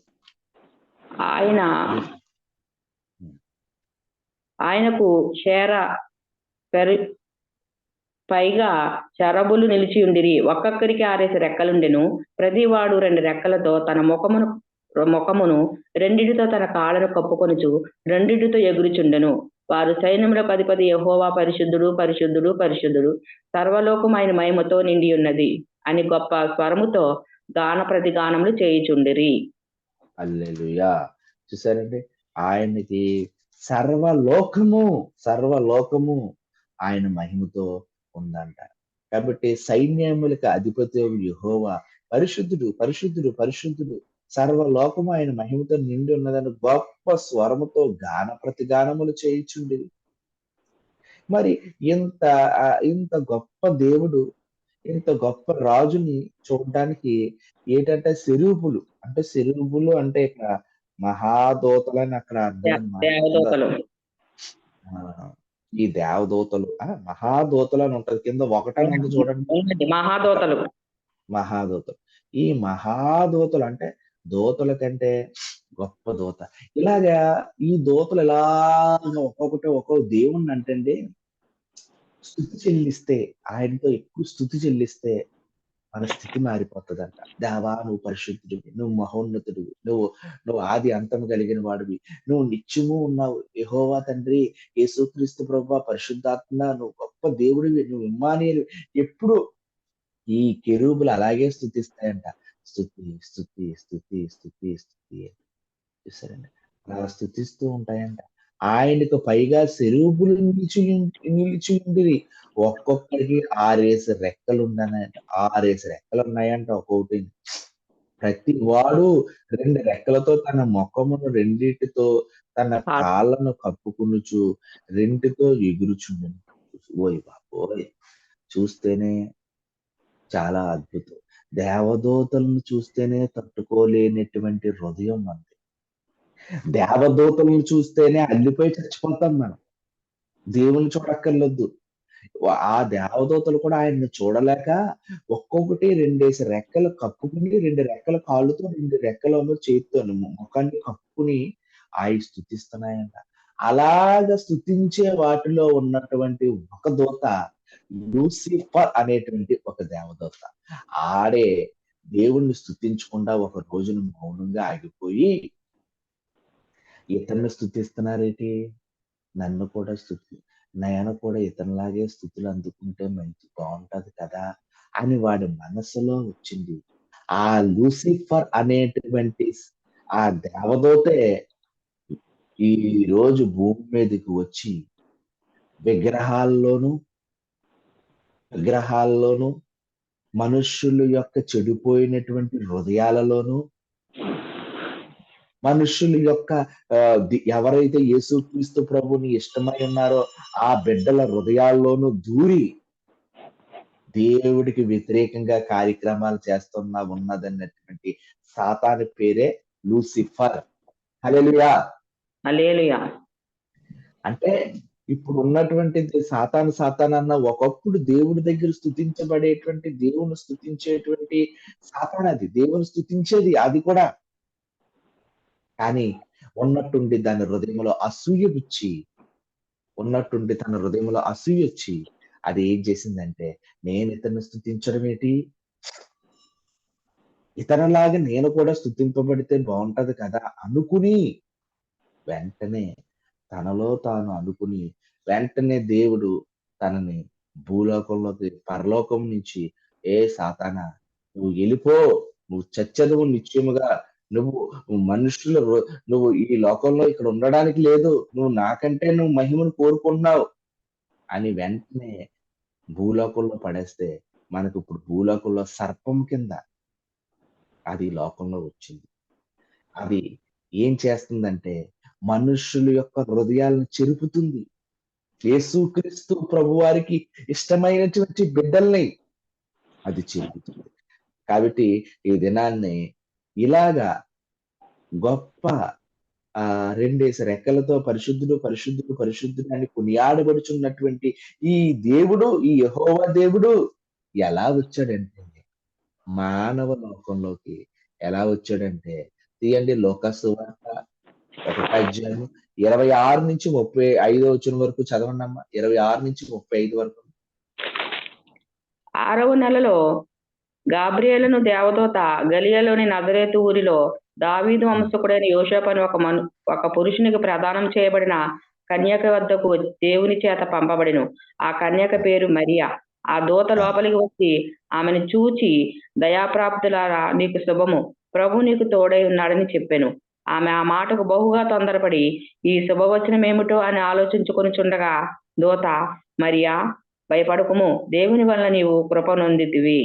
ఆయనకు పైగా శరబులు నిలిచి ఉండిరి, ఒక్కొక్కరికి 6 రెక్కలుండెను. ప్రతివాడు 2 రెక్కలతో తన ముఖమును, రెండిటితో తన కాళ్ళను కప్పుకొనుచు, రెండిటితో ఎగురుచుండెను. వారు సైన్యములకు అధిపతి యెహోవా పరిశుద్ధుడు, పరిశుద్ధుడు, పరిశుద్ధుడు, సర్వలోకం ఆయన మహిమతో నిండి ఉన్నది అని గొప్ప స్వరముతో గాన ప్రతిగానములు చేయుచుండిరి. హల్లెలూయా. చూసారండి, ఆయనకి సర్వలోకము ఆయన మహిమతో ఉందంట. కాబట్టి సైన్యములకు అధిపతి యెహోవా పరిశుద్ధుడు, పరిశుద్ధుడు, పరిశుద్ధుడు, సర్వలోకము ఆయన మహిమతో నిండి ఉన్నదని గొప్ప స్వరముతో గాన ప్రతిగానములు చేయుచుండిరి. మరి ఇంత గొప్ప దేవుడు, ఇంత గొప్ప రాజుని చూడడానికి ఏంటంటే సెరూబులు అంటే ఇక్కడ మహాదూతలని అక్కడ అర్థం. ఈ దేవదూతలు మహాదూతలు అని ఉంటది కింద, ఒకటని ఉంది చూడండి, మహాదూతలు. ఈ మహాదూతలు అంటే దూతల కంటే గొప్ప దూత. ఇలాగా ఈ దూతలు ఇలాగా ఒక్కొక్క దేవుణ్ణి అంటండి స్తుతి చెల్లిస్తే, ఆయనతో ఎక్కువ స్తుతి చెల్లిస్తే మన స్థితి మారిపోతుందంట. దేవా నువ్వు పరిశుద్ధుడివి, నువ్వు మహోన్నతుడివి, నువ్వు ఆది అంతం కలిగిన వాడివి, నువ్వు నిత్యము ఉన్నావు. యెహోవా తండ్రి, యేసుక్రీస్తు ప్రభువా, పరిశుద్ధాత్మ, నువ్వు గొప్ప దేవుడివి, నువ్వు ఇమ్మానుయేలు. ఎప్పుడు ఈ కెరూబులు అలాగే స్తుతిస్తాయంట. స్తుతి స్తుతి స్తుతి స్తుతి స్తుతి చూసారండి, అలా స్తుతిస్తూ ఉంటాయంట. ఆయనకు పైగా సెరూబులు నిలిచి ఉండిరి, ఒక్కొక్కరికి 6 రెక్కలు ఉన్నాయంట. 6 రెక్కలు ఉన్నాయంట ఒక్కొక్కటి. ప్రతి వాడు 2 రెక్కలతో తన ముఖమును, రెండిటితో తన కాళ్ళను కప్పుకొనుచు, రెండిటితో ఎగురుచుండెను. ఓయ్ బాబోయ్, చూస్తేనే చాలా అద్భుతం. దేవదూతలను చూస్తేనే తట్టుకోలేనటువంటి హృదయం మనది. దేవదూతలను చూస్తేనే అల్లిపోయి చచ్చిపోతాం మనం. దేవుని చూడక్కర్లేదు. ఆ దేవదూతలు కూడా ఆయన్ని చూడలేక ఒక్కొక్కటి 2 రెక్కలు కప్పుకుని, 2 రెక్కల కాళ్ళతో, 2 రెక్కలను చేతితో ముఖాన్ని కప్పుకుని స్తుతిస్తున్నాయంట. అలాగ స్తుతించే వాటిలో ఉన్నటువంటి ఒక దూత లూసిఫర్ అనేటువంటి ఒక దేవదూత. ఆడే దేవుణ్ణి స్తుతించకుండా ఒక రోజున మౌనంగా ఆగిపోయి, ఇతన్ని స్తుతిస్తున్నారేంటి, నన్ను కూడా నేను కూడా ఇతనిలాగే స్థుతులు అందుకుంటే బాగుంటది కదా అని వాడి మనసులో వచ్చింది. ఆ లూసిఫర్ అనేటువంటి ఆ దేవదూతే ఈ రోజు భూమి మీదకి వచ్చి విగ్రహాల్లోనూ మనుష్యుల యొక్క చెడిపోయినటువంటి హృదయాలలోనూ, మనుష్యుల యొక్క ఎవరైతే యేసుక్రీస్తు ప్రభుని ఇష్టమై ఉన్నారో ఆ బిడ్డల హృదయాల్లోనూ దూరి దేవుడికి వ్యతిరేకంగా కార్యక్రమాలు ఉన్నదన్నటువంటి సాతాను పేరే లూసిఫర్. హల్లెలూయా. హల్లెలూయా. అంటే ఇప్పుడు ఉన్నటువంటి సాతాను అన్న ఒకప్పుడు దేవుడి దగ్గర స్తుతించబడేటువంటి, దేవుని స్తుతించేటువంటి సాతాను అది. దేవుని స్తుతించేది అది కూడా. కానీ ఉన్నట్టుండి దాని హృదయంలో అసూయ పుచ్చి, ఉన్నట్టుండి తన హృదయంలో అసూయొచ్చి అది ఏం చేసిందంటే, నేను ఇతన్ని స్తుతించడం ఏంటి? ఇతనిలాగా నేను కూడా స్తుతింపబడితే బావుంటది కదా! అనుకుని వెంటనే తనలో తాను అనుకుని, వెంటనే దేవుడు తనని భూలోకంలోకి పరలోకం నుంచి, "ఏ సాతానా! నువ్వు ఎళ్ళిపో. నువ్వు చచ్చెదవు నిశ్చయముగా. నువ్వు మనుషుల రు నువ్వు ఈ లోకంలో ఇక్కడ ఉండడానికి లేదు. నువ్వు నాకంటే నువ్వు మహిమను కోరుకుంటున్నావు" అని వెంటనే భూలోకంలో పడేస్తే, మనకిప్పుడు భూలోకంలో సర్పం కింద అది లోకంలో వచ్చింది. అది ఏం చేస్తుందంటే, మనుష్యుల యొక్క హృదయాలను చెరుపుతుంది. యేసుక్రీస్తు ప్రభువారికి ఇష్టమైనటువంటి బిడ్డల్ని అది చెరుపుతుంది. కాబట్టి ఈ దినాన్ని ఇలాగా గొప్ప 2 రెక్కలతో పరిశుద్ధుడు, పరిశుద్ధుడు, పరిశుద్ధుడు అని కొనియాడబడుచున్నటువంటి ఈ దేవుడు, ఈ యెహోవా దేవుడు ఎలా వచ్చాడంటే, మానవ లోకంలోకి ఎలా వచ్చాడంటే, తీయండి లూకా సువార్త 1 అధ్యాయము 26-35 వచనం వరకు చదవండమ్మా. 26-35 వరకు. 6వ నెలలో గాబ్రియేలును దేవదూత గలిలయలోని నజరేతు ఊరిలో దావీదు వంశకుడైన యోసేపు అని ఒక పురుషునికి ప్రదానం చేయబడిన కన్యక వద్దకు దేవుని చేత పంపబడెను. ఆ కన్యక పేరు మరియా. ఆ దూత లోపలికి వచ్చి ఆమెను చూచి, దయాప్రాప్తులారా నీకు శుభము, ప్రభు నీకు తోడై ఉన్నాడని చెప్పెను. ఆమె ఆ మాటకు బహుగా తొందరపడి ఈ శుభవచనం ఏమిటో అని ఆలోచించుకొనుచుండగా దూత, మరియా భయపడకుము, దేవుని వలన నీవు కృప నొందితివి.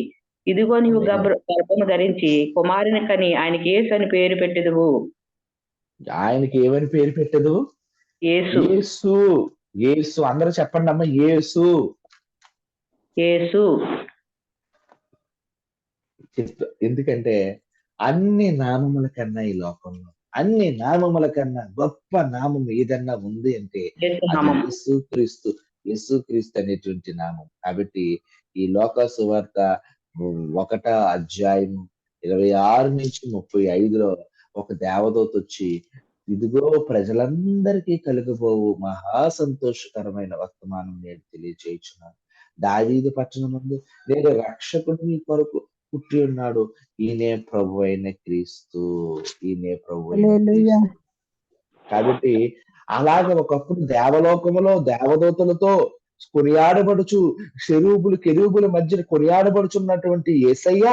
ఇదిగో నీవు గర్భము ధరించి కుమారుని కని ఆయనకి యేసు అని పేరు పెట్టెదవు. ఆయనకి ఏమని పేరు పెట్టదు? యేసు. యేసు. యేసు. అందరూ చెప్పండి అమ్మ. యేసు. యేసు. ఎందుకంటే అన్ని నామముల కన్నా ఈ లోకంలో అన్ని నామముల కన్నా గొప్ప నామం ఏదన్నా ఉంది అంటే అది యేసుక్రీస్తు. యేసుక్రీస్తు అనేటువంటి నామం. కాబట్టి ఈ లోకా సువార్త 1 అధ్యాయం 26-35లో ఒక దేవదూత వచ్చి, ఇదిగో ప్రజలందరికీ కలుగబోవు మహా సంతోషకరమైన వర్తమానం నేను తెలియజేయుచున్నాను. దావీదు పట్టణమందు నేను రక్షకుడు మీ కొరకు పుట్టి ఉన్నాడు. ఈయనే ప్రభు అయిన క్రీస్తు. ఈయనే ప్రభు అయిన హల్లెలూయా. క్రీస్తు. కాబట్టి అలాగ ఒకప్పుడు దేవలోకములో దేవదూతలతో కొనియాడబడుచు కెరూబుల మధ్యన కొనియాడబడుచున్నటువంటి యేసయ్య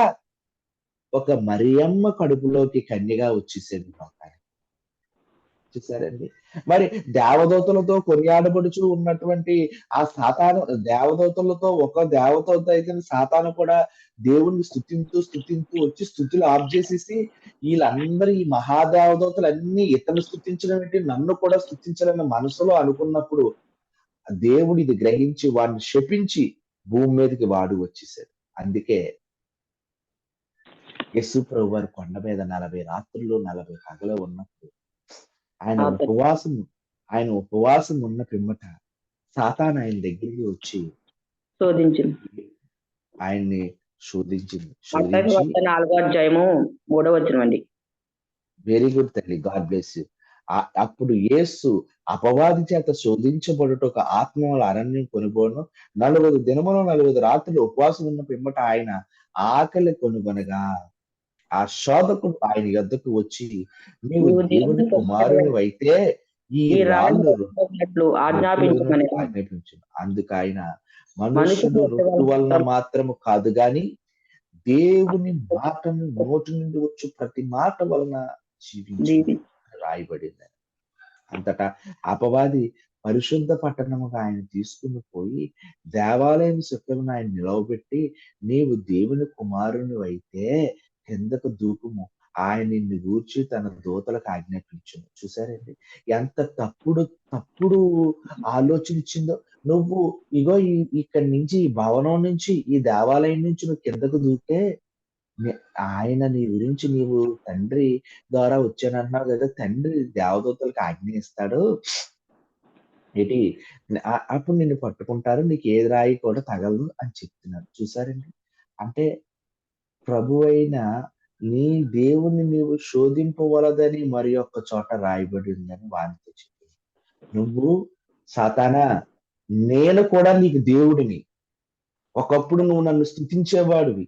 ఒక మరియమ్మ కడుపులోకి కన్యగా వచ్చేసాడు లోకానికి. చూసారండి. మరి దేవదూతలతో కొనియాడబడుచు ఉన్నటువంటి ఆ సాతాను దేవదూతలతో ఒక దేవదూత అయితే సాతాను కూడా దేవుణ్ణి స్తుతింతూ వచ్చి స్తుతులు ఆఫ్ చేసేసి వీళ్ళందరూ ఈ మహాదేవదూతలన్నీ ఇతను స్తుతించడం ఏంటి, నన్ను కూడా స్తుతించాలన్న మనసులో అనుకున్నప్పుడు దేవుడు ఇది గ్రహించి వాడిని శపించి భూమి మీదకి వాడు వచ్చేసాడు. అందుకే యేసు ప్రభు వారి కొండ మీద 40 రాత్రులు 40 పగలు ఉన్నప్పుడు ఆయన ఉపవాసం ఉన్న పిమ్మట సాతాను ఆయన దగ్గరికి వచ్చి ఆయన్ని శోధించింది. 4వ అధ్యాయము 3వ వచనం అండి. వెరీ గుడ్ తల్లి, గాడ్ బ్లెస్ యూ. అప్పుడు యేసు అపవాది చేత శోధించబడుట ఒక ఆత్మల అరణ్యం కొనుగోను 40 దినములు 40 రాత్రులు ఉపవాసం ఉన్న పిమ్మట ఆయన ఆకలి కొనుగొనగా ఆ శోధకుడు ఆయన యొద్దకు వచ్చి, నీవు దేవుని కుమారునివైతే ఈ రాళ్ళు ఆజ్ఞాపించు. అందుకు ఆయన, మనుష్యుడు రొట్టె వలన మాత్రము కాదు గాని దేవుని మాటను నోటి నుండి వచ్చు ప్రతి మాట వలన జీవించి రాయబడింది. అంతటా అపవాది పరిశుద్ధ పట్టణముగా ఆయన తీసుకుని పోయి దేవాలయం చుట్టమున ఆయన నిలవబెట్టి, నీవు దేవుని కుమారుని అయితే కిందకు దూకుము, ఆయన నిన్ను గూర్చి తన దూతలకు ఆజ్ఞాపించును. చూసారండి ఎంత తప్పుడు ఆలోచన ఇచ్చిందో. నువ్వు ఇగో ఇక్కడి నుంచి ఈ భవనం నుంచి ఈ దేవాలయం నుంచి నువ్వు కిందకు దూకే ఆయన నీ గురించి నీవు తండ్రి ద్వారా వచ్చానంటున్నావు కదా, తండ్రి దేవదూతలకు ఆజ్ఞ ఇస్తాడు, ఏంటి అప్పుడు నిన్ను పట్టుకుంటారు, నీకు ఏ రాయి కూడా తగలదు అని చెప్తున్నాడు. చూసారండి? అంటే ప్రభువైన నీ దేవుని నీవు శోధింపవలదని మరి ఒక్క చోట రాయబడి ఉందని వానితో చెప్పింది. నువ్వు సాతానా, నేను కూడా నీకు దేవుడిని. ఒకప్పుడు నువ్వు నన్ను స్తుతించేవాడివి.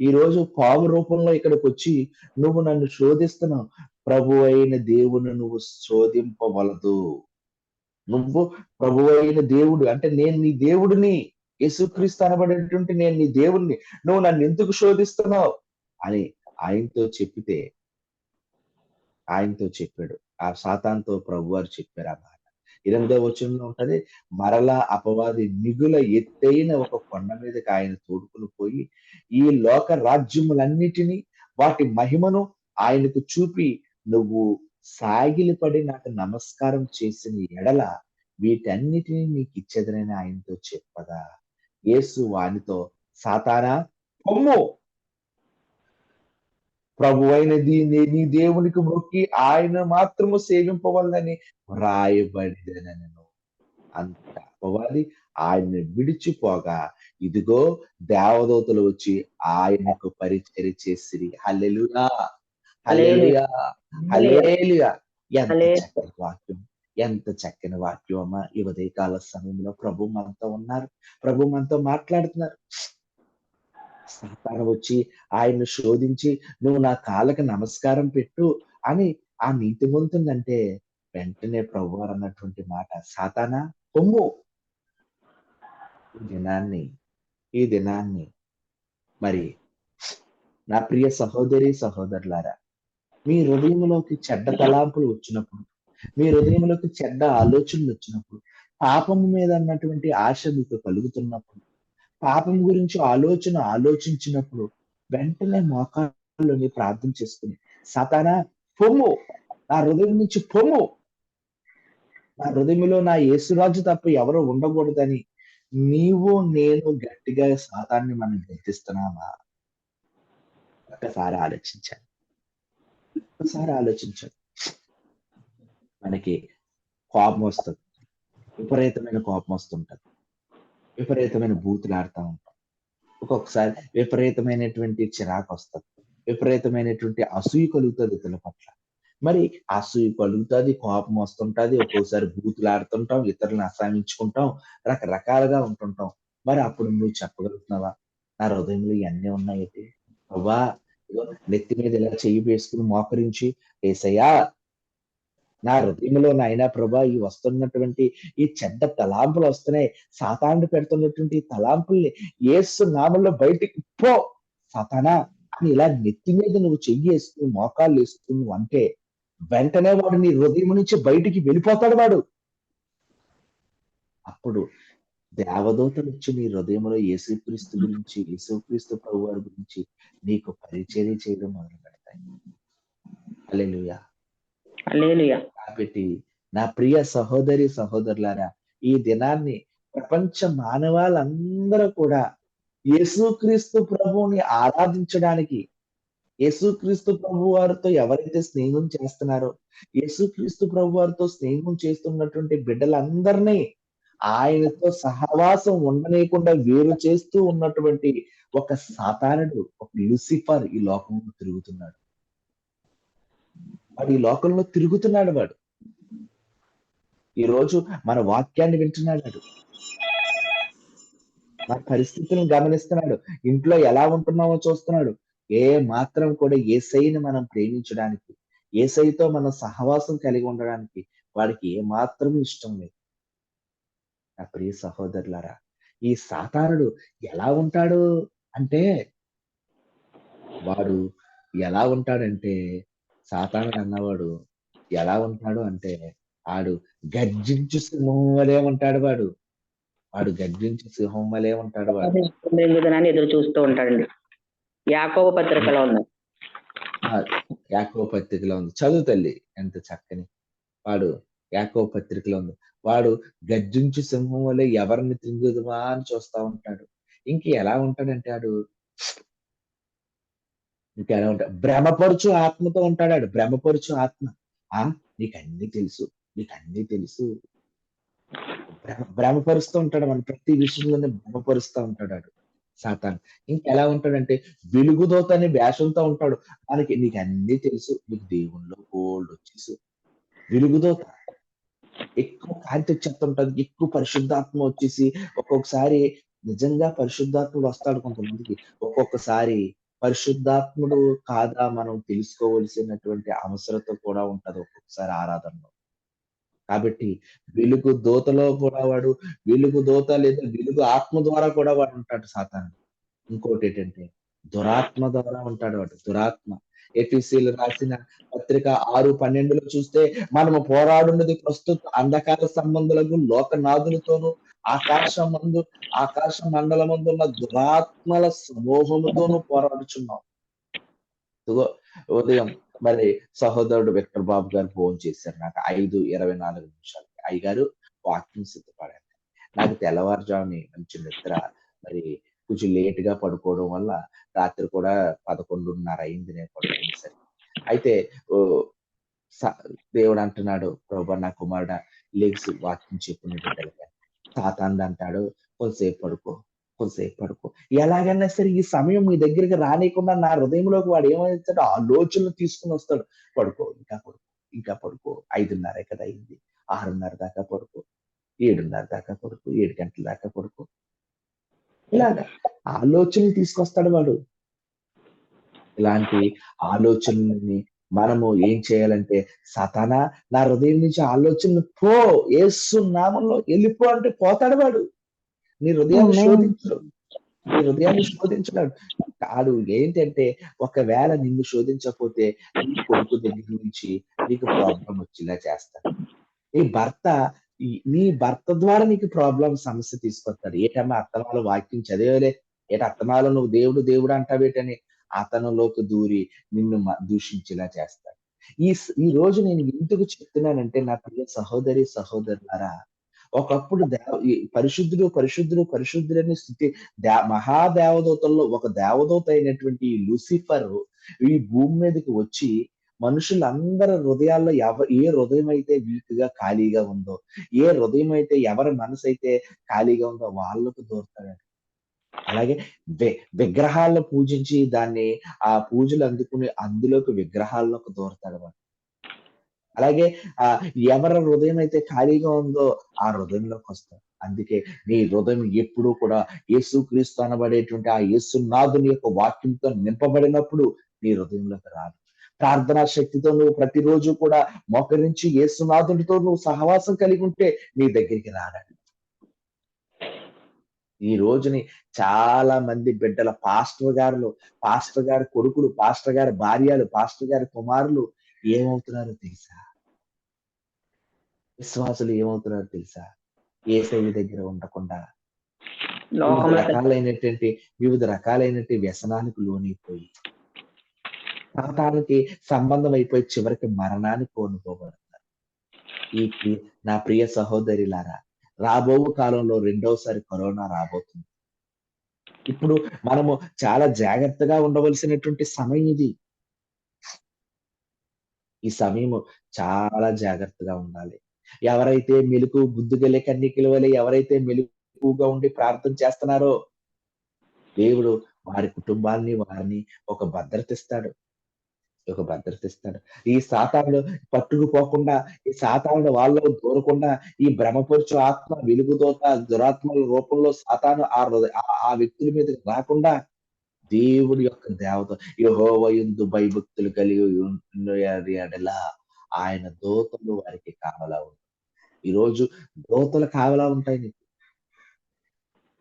ఈరోజు పాము రూపంలో ఇక్కడికొచ్చి నువ్వు నన్ను శోధిస్తున్నావు. ప్రభువైన దేవుని నువ్వు శోధింపవలదు. నువ్వు ప్రభువైన దేవుడు అంటే నేను నీ దేవుడిని. యేసుక్రీస్తు అనబడేటువంటి నేను నీ దేవుడిని. నువ్వు నన్నెందుకు శోధిస్తున్నావు అని ఆయనతో చెప్పాడు. ఆ సాతానుతో ప్రభువారు చెప్పారు ఆ మాట. 8వ వచనంలో ఉంటది, మరలా అపవాది మిగుల ఎత్తైన ఒక కొండ మీదకి ఆయన తోడుకొని పోయి, ఈ లోక రాజ్యములన్నిటినీ వాటి మహిమను ఆయనకు చూపి, నువ్వు సాగిలపడి నాకు నమస్కారం చేసిన ఎడల వీటన్నిటిని నీకిచ్చేదనని ఆయనతో చెప్పగా, యేసు వానితో, సాతానా పొమ్ము, ప్రభువైన నీ దేవునికి మొక్కి ఆయన మాత్రము సేవింపవలనని వ్రాయబడినను. అంత అపవాది ఆయన్ని విడిచిపోగా, ఇదిగో దేవదూతలు వచ్చి ఆయనకు పరిచర్య చేసిరి. హల్లెలూయా, హల్లెలూయా, హల్లెలూయా. ఎంత చక్కని వాక్యం, ఎంత చక్కని వాక్యం అమ్మా. ఈ ఉదయకాల సమయంలో ప్రభు మనతో ఉన్నారు, ప్రభు మనతో మాట్లాడుతున్నారు. సాతాను వచ్చి ఆయన్ని శోధించి నువ్వు నా కాళ్ళకి నమస్కారం పెట్టు అని ఆ నీతిమంతుందంటే వెంటనే ప్రభువారు అన్నటువంటి మాట, సాతానా పొమ్ము. ఈ దినాన్ని మరి నా ప్రియ సహోదరి సహోదరులారా, మీ హృదయంలోకి చెడ్డ తలాంపులు వచ్చినప్పుడు, మీ హృదయంలోకి చెడ్డ ఆలోచనలు వచ్చినప్పుడు, పాపము మీద అన్నటువంటి ఆశ మీకు కలుగుతున్నప్పుడు, పాపం గురించి ఆలోచించినప్పుడు వెంటనే మోకాళ్ళలోని ప్రార్థన చేసుకుని, సాతానా పొమ్ము, నా హృదయం నుంచి పొమ్ము, నా హృదయంలో నా యేసురాజు తప్ప ఎవరు ఉండకూడదని నీవు నేను గట్టిగా సాతాన్ని మనం గద్దిస్తున్నామా? ఒక్కసారి ఆలోచించాలి. మనకి కోపం వస్తుంది, విపరీతమైన కోపం వస్తుంటది, విపరీతమైన బూతులాడుతూ ఉంటాం, ఒక్కొక్కసారి విపరీతమైనటువంటి చిరాకు వస్తుంది, విపరీతమైనటువంటి అసూయ కలుగుతుంది ఇతరుల పట్ల. మరి అసూయ కలుగుతుంది, కోపం వస్తుంటది, ఒక్కోసారి బూతులాడుతుంటాం, ఇతరులను అసహించుకుంటాం, రకరకాలుగా ఉంటుంటాం. మరి అప్పుడు నువ్వు చెప్పగలుగుతున్నావా, నా హృదయంలో ఇవన్నీ ఉన్నాయేంటి ప్రభా? నెత్తి మీద ఇలా చెయ్యి వేసుకుని మోకరించి, యేసయ్యా నా హృదయంలో నాయనా ప్రభా ఈ వస్తున్నటువంటి ఈ చెడ్డ తలాంపులు వస్తున్నాయి, సాతాను పెడుతున్నటువంటి ఈ తలాంపుల్ని యేసు నామములో బయటికి పో సాతానా అని ఇలా నెత్తి మీద నువ్వు చెయ్యి వేసుకుని మోకాళ్ళు వేసుకుని నువ్వు అంటే వెంటనే వాడు నీ హృదయం నుంచి బయటికి వెళ్ళిపోతాడు వాడు. అప్పుడు దేవదూతలు వచ్చి నీ హృదయంలో యేసుక్రీస్తు ప్రభు వారి గురించి నీకు పరిచర్య చేయడం మొదలు పెడతాయి. హల్లెలూయా, హల్లెలూయా. కాబట్టి నా ప్రియ సహోదరి సహోదరులారా, ఈ దినాన్ని ప్రపంచ మానవాళ్ళందరూ కూడా యేసుక్రీస్తు ప్రభువుని ఆరాధించడానికి, యేసుక్రీస్తు ప్రభు వారితో ఎవరైతే స్నేహం చేస్తున్నారో, యేసుక్రీస్తు ప్రభు వారితో స్నేహం చేస్తున్నటువంటి బిడ్డలందరినీ ఆయనతో సహవాసం ఉండనీయకుండా వేరు చేస్తూ ఉన్నటువంటి ఒక సాతానుడు, ఒక లూసిఫర్ ఈ లోకంలో తిరుగుతున్నాడు. వాడు ఈ లోకంలో తిరుగుతున్నాడు. వాడు ఈరోజు మన వాక్యాన్ని వింటున్నాడు, మన పరిస్థితులను గమనిస్తున్నాడు, ఇంట్లో ఎలా ఉంటున్నామో చూస్తున్నాడు. ఏ మాత్రం కూడా యేసయ్యని మనం ప్రేమించడానికి, యేసయ్యతో మనం సహవాసం కలిగి ఉండడానికి వాడికి ఏ మాత్రం ఇష్టం లేదు. నా ప్రియ సహోదరులారా, ఈ సాతానుడు ఎలా ఉంటాడు అంటే, వాడు ఎలా ఉంటాడంటే, సాతానుడు అన్నవాడు ఎలా ఉంటాడు అంటే, ఆడు గర్జించు సింహం వలె ఉంటాడు. వాడు గర్జించు సింహం వలె ఉంటాడు. వాడు ఎదురు చూస్తూ ఉంటాడండి. యాకోబు పత్రికలో ఉంది, యాకోబు పత్రికలో ఉంది. చదువు తల్లి, ఎంత చక్కని. వాడు యాకోబు పత్రికలో ఉంది. వాడు గర్జించు సింహం వలె ఎవరిని తింగుదుమా అని చూస్తా ఉంటాడు. ఎలా ఉంటాడంటే ఇంకెలా ఉంటాడు, భ్రమపరుచు ఆత్మతో ఉంటాడు. భ్రమపరుచు ఆత్మ, నీకన్నీ తెలుసు, భ్రమపరుస్తూ ఉంటాడు, మన ప్రతి విషయంలోనే భ్రమపరుస్తూ ఉంటాడు వాడు సాతాను. ఇంకెలా ఉంటాడంటే వెలుగుదోత అనే వేషంతో ఉంటాడు. నీకు అన్నీ తెలుసు, నీకు దేవుళ్ళో బోల్డ్ వచ్చేసి వెలుగుదోత ఎక్కువ కాంతి వచ్చేస్తుంటది, ఎక్కువ పరిశుద్ధాత్మ వచ్చేసి ఒక్కొక్కసారి నిజంగా పరిశుద్ధాత్ముడు వస్తాడు కొంతమందికి. ఒక్కొక్కసారి పరిశుద్ధాత్ముడు కాదా మనం తెలుసుకోవలసినటువంటి అవసరత కూడా ఉంటది ఒక్కొక్కసారి ఆరాధనలో. కాబట్టి వెలుగు దూతలో కూడా వాడు, వెలుగు దూత లేదా వెలుగు ఆత్మ ద్వారా కూడా వాడు ఉంటాడు సాతాను. ఇంకోటేంటంటే దురాత్మ ద్వారా ఉంటాడు వాడు, దురాత్మ. ఎఫెసీయులు రాసిన పత్రిక 6:12లో చూస్తే మనము పోరాడున్నది ప్రస్తుత అంధకార సంబంధులకు లోకనాథులతోనూ ఆకాశ మండలమందున్న దురాత్మల సమూహముతోనూ పోరాడుచున్నాం. ఇదిగో ఉదయం మరి సహోదరుడు విక్టర్ బాబు గారు ఫోన్ చేశారు నాకు 5:24 అయ్యగారు వాక్యం సిద్ధపడండి. నాకు తెల్లవారుజాముని మంచి నిద్ర, మరి కొంచెం లేట్ గా పడుకోవడం వల్ల రాత్రి కూడా 11:30 అయింది నేను పడుకునేసరికి. అయితే ఓ దేవుడు అంటున్నాడు, ప్రభా నా కుమారుడా లెగిసి వాక్యం చెప్పు నీ బిడ్డలకి. సాతానుడు అంటాడు కొంతసేపు పడుకో, కొంతసేపు పడుకో. ఎలాగైనా సరే ఈ సమయం మీ దగ్గరికి రానియకుండా నా హృదయంలోకి వాడు ఏమైతాడు ఆలోచనలు తీసుకుని వస్తాడు. పడుకో, ఇంకా పడుకో, ఇంకా పడుకో. 5:30 కదా అయింది, 6:30 దాకా పడుకో, 7:30 దాకా పడుకో, 7 గంటల దాకా పడుకో. ఇలాగా ఆలోచనలు తీసుకొస్తాడు వాడు. ఇలాంటి ఆలోచనలని మనము ఏం చేయాలంటే, సాతానా నా హృదయం నుంచి ఆలోచనలు పో, యేసు నామంలో వెళ్ళిపో అంటే పోతాడు వాడు. నీ హృదయాన్ని ఆమేన్. శోధించడు, నీ హృదయాన్ని శోధించడాడు. కాడు ఏంటంటే ఒకవేళ నిన్ను శోధించకపోతే నీ కొడుకు దగ్గర నుంచి నీకు ప్రాబ్లం వచ్చేలా చేస్తాడు. నీ భర్త ద్వారా నీకు ప్రాబ్లం సమస్య తీసుకొస్తాడు. ఏటమ్మా అత్తమాల వాక్యం చదివేలే, అత్తమాల నువ్వు దేవుడు దేవుడు అంటావేటని అతనిలోకి దూరి నిన్ను దూషించేలా చేస్తాడు. ఈ రోజు నేను ఎందుకు చెప్తున్నానంటే నా ప్రియ సహోదరి సహోదరులారా, ఒకప్పుడు ఈ పరిశుద్ధులని స్థుతి మహాదేవదూతల్లో ఒక దేవదూత అయినటువంటి ఈ లూసిఫర్ ఈ భూమి మీదకి వచ్చి మనుషులందరి హృదయాల్లో ఏ హృదయం అయితే వీక్ గా ఖాళీగా ఉందో, ఏ హృదయం అయితే ఎవరి మనసు అయితే ఖాళీగా ఉందో వాళ్ళకు దూరతాడు. అలాగే విగ్రహాలను పూజించి ఆ పూజలు అందుకుని అందులోకి విగ్రహాల్లోకి దూరతాడు వాడు. అలాగే ఎవరి హృదయం అయితే ఖాళీగా ఉందో ఆ హృదయంలోకి వస్తాడు. అందుకే నీ హృదయం ఎప్పుడూ కూడా యేసుక్రీస్తు అనబడేటువంటి ఆ యేసునాథుని యొక్క వాక్యంతో నింపబడినప్పుడు నీ హృదయంలోకి రాదు. ప్రార్థనా శక్తితో నువ్వు ప్రతిరోజు కూడా మోకరించి యేసునాథునితో నువ్వు సహవాసం కలిగి ఉంటే నీ దగ్గరికి రాడండి. ఈ రోజుని చాలా మంది బిడ్డల పాస్టర్ గారి కొడుకులు, పాస్టర్ గారి భార్యలు, పాస్టర్ గారి కుమారులు ఏమవుతున్నారో తెలుసా? విశ్వాసులు ఏమవుతున్నారో తెలుసా? యేసయ్య దగ్గర ఉండకుండా వివిధ రకాలైనటువంటి వ్యసనానికి లోనైపోయి సాతానికి సంబంధం అయిపోయి చివరికి మరణానికి కోనుకోబడతారు. నా ప్రియ సహోదరిలారా, రాబో కాలంలో రెండోసారి కరోనా రాబోతుంది. ఇప్పుడు మనము చాలా జాగ్రత్తగా ఉండవలసినటువంటి సమయం ఇది. ఈ సమయము చాలా జాగ్రత్తగా ఉండాలి. ఎవరైతే మెలుకు బుద్ధిగలే కన్నికల వలె ఎవరైతే మెలుకుగా ఉండి ప్రార్థన చేస్తున్నారో దేవుడు వారి కుటుంబాన్ని వారిని ఒక భద్రత ఇస్తాడు. ఈ సాతానుడు పట్టుకుపోకుండా, ఈ సాతానుడు వాళ్ళలో దూరకుండా, ఈ భ్రమపరుచు ఆత్మ వెలుగుదోత దురాత్మల రూపంలో సాతాను ఆ వ్యక్తుల మీదకి రాకుండా దేవుడి యొక్క దేవత యెహోవా యందు భయభక్తులు కలిగి ఎడల ఆయన దూతలు వారికి కావలా ఉంటాయి. ఈరోజు దూతలు కావలా ఉంటాయి నీకు.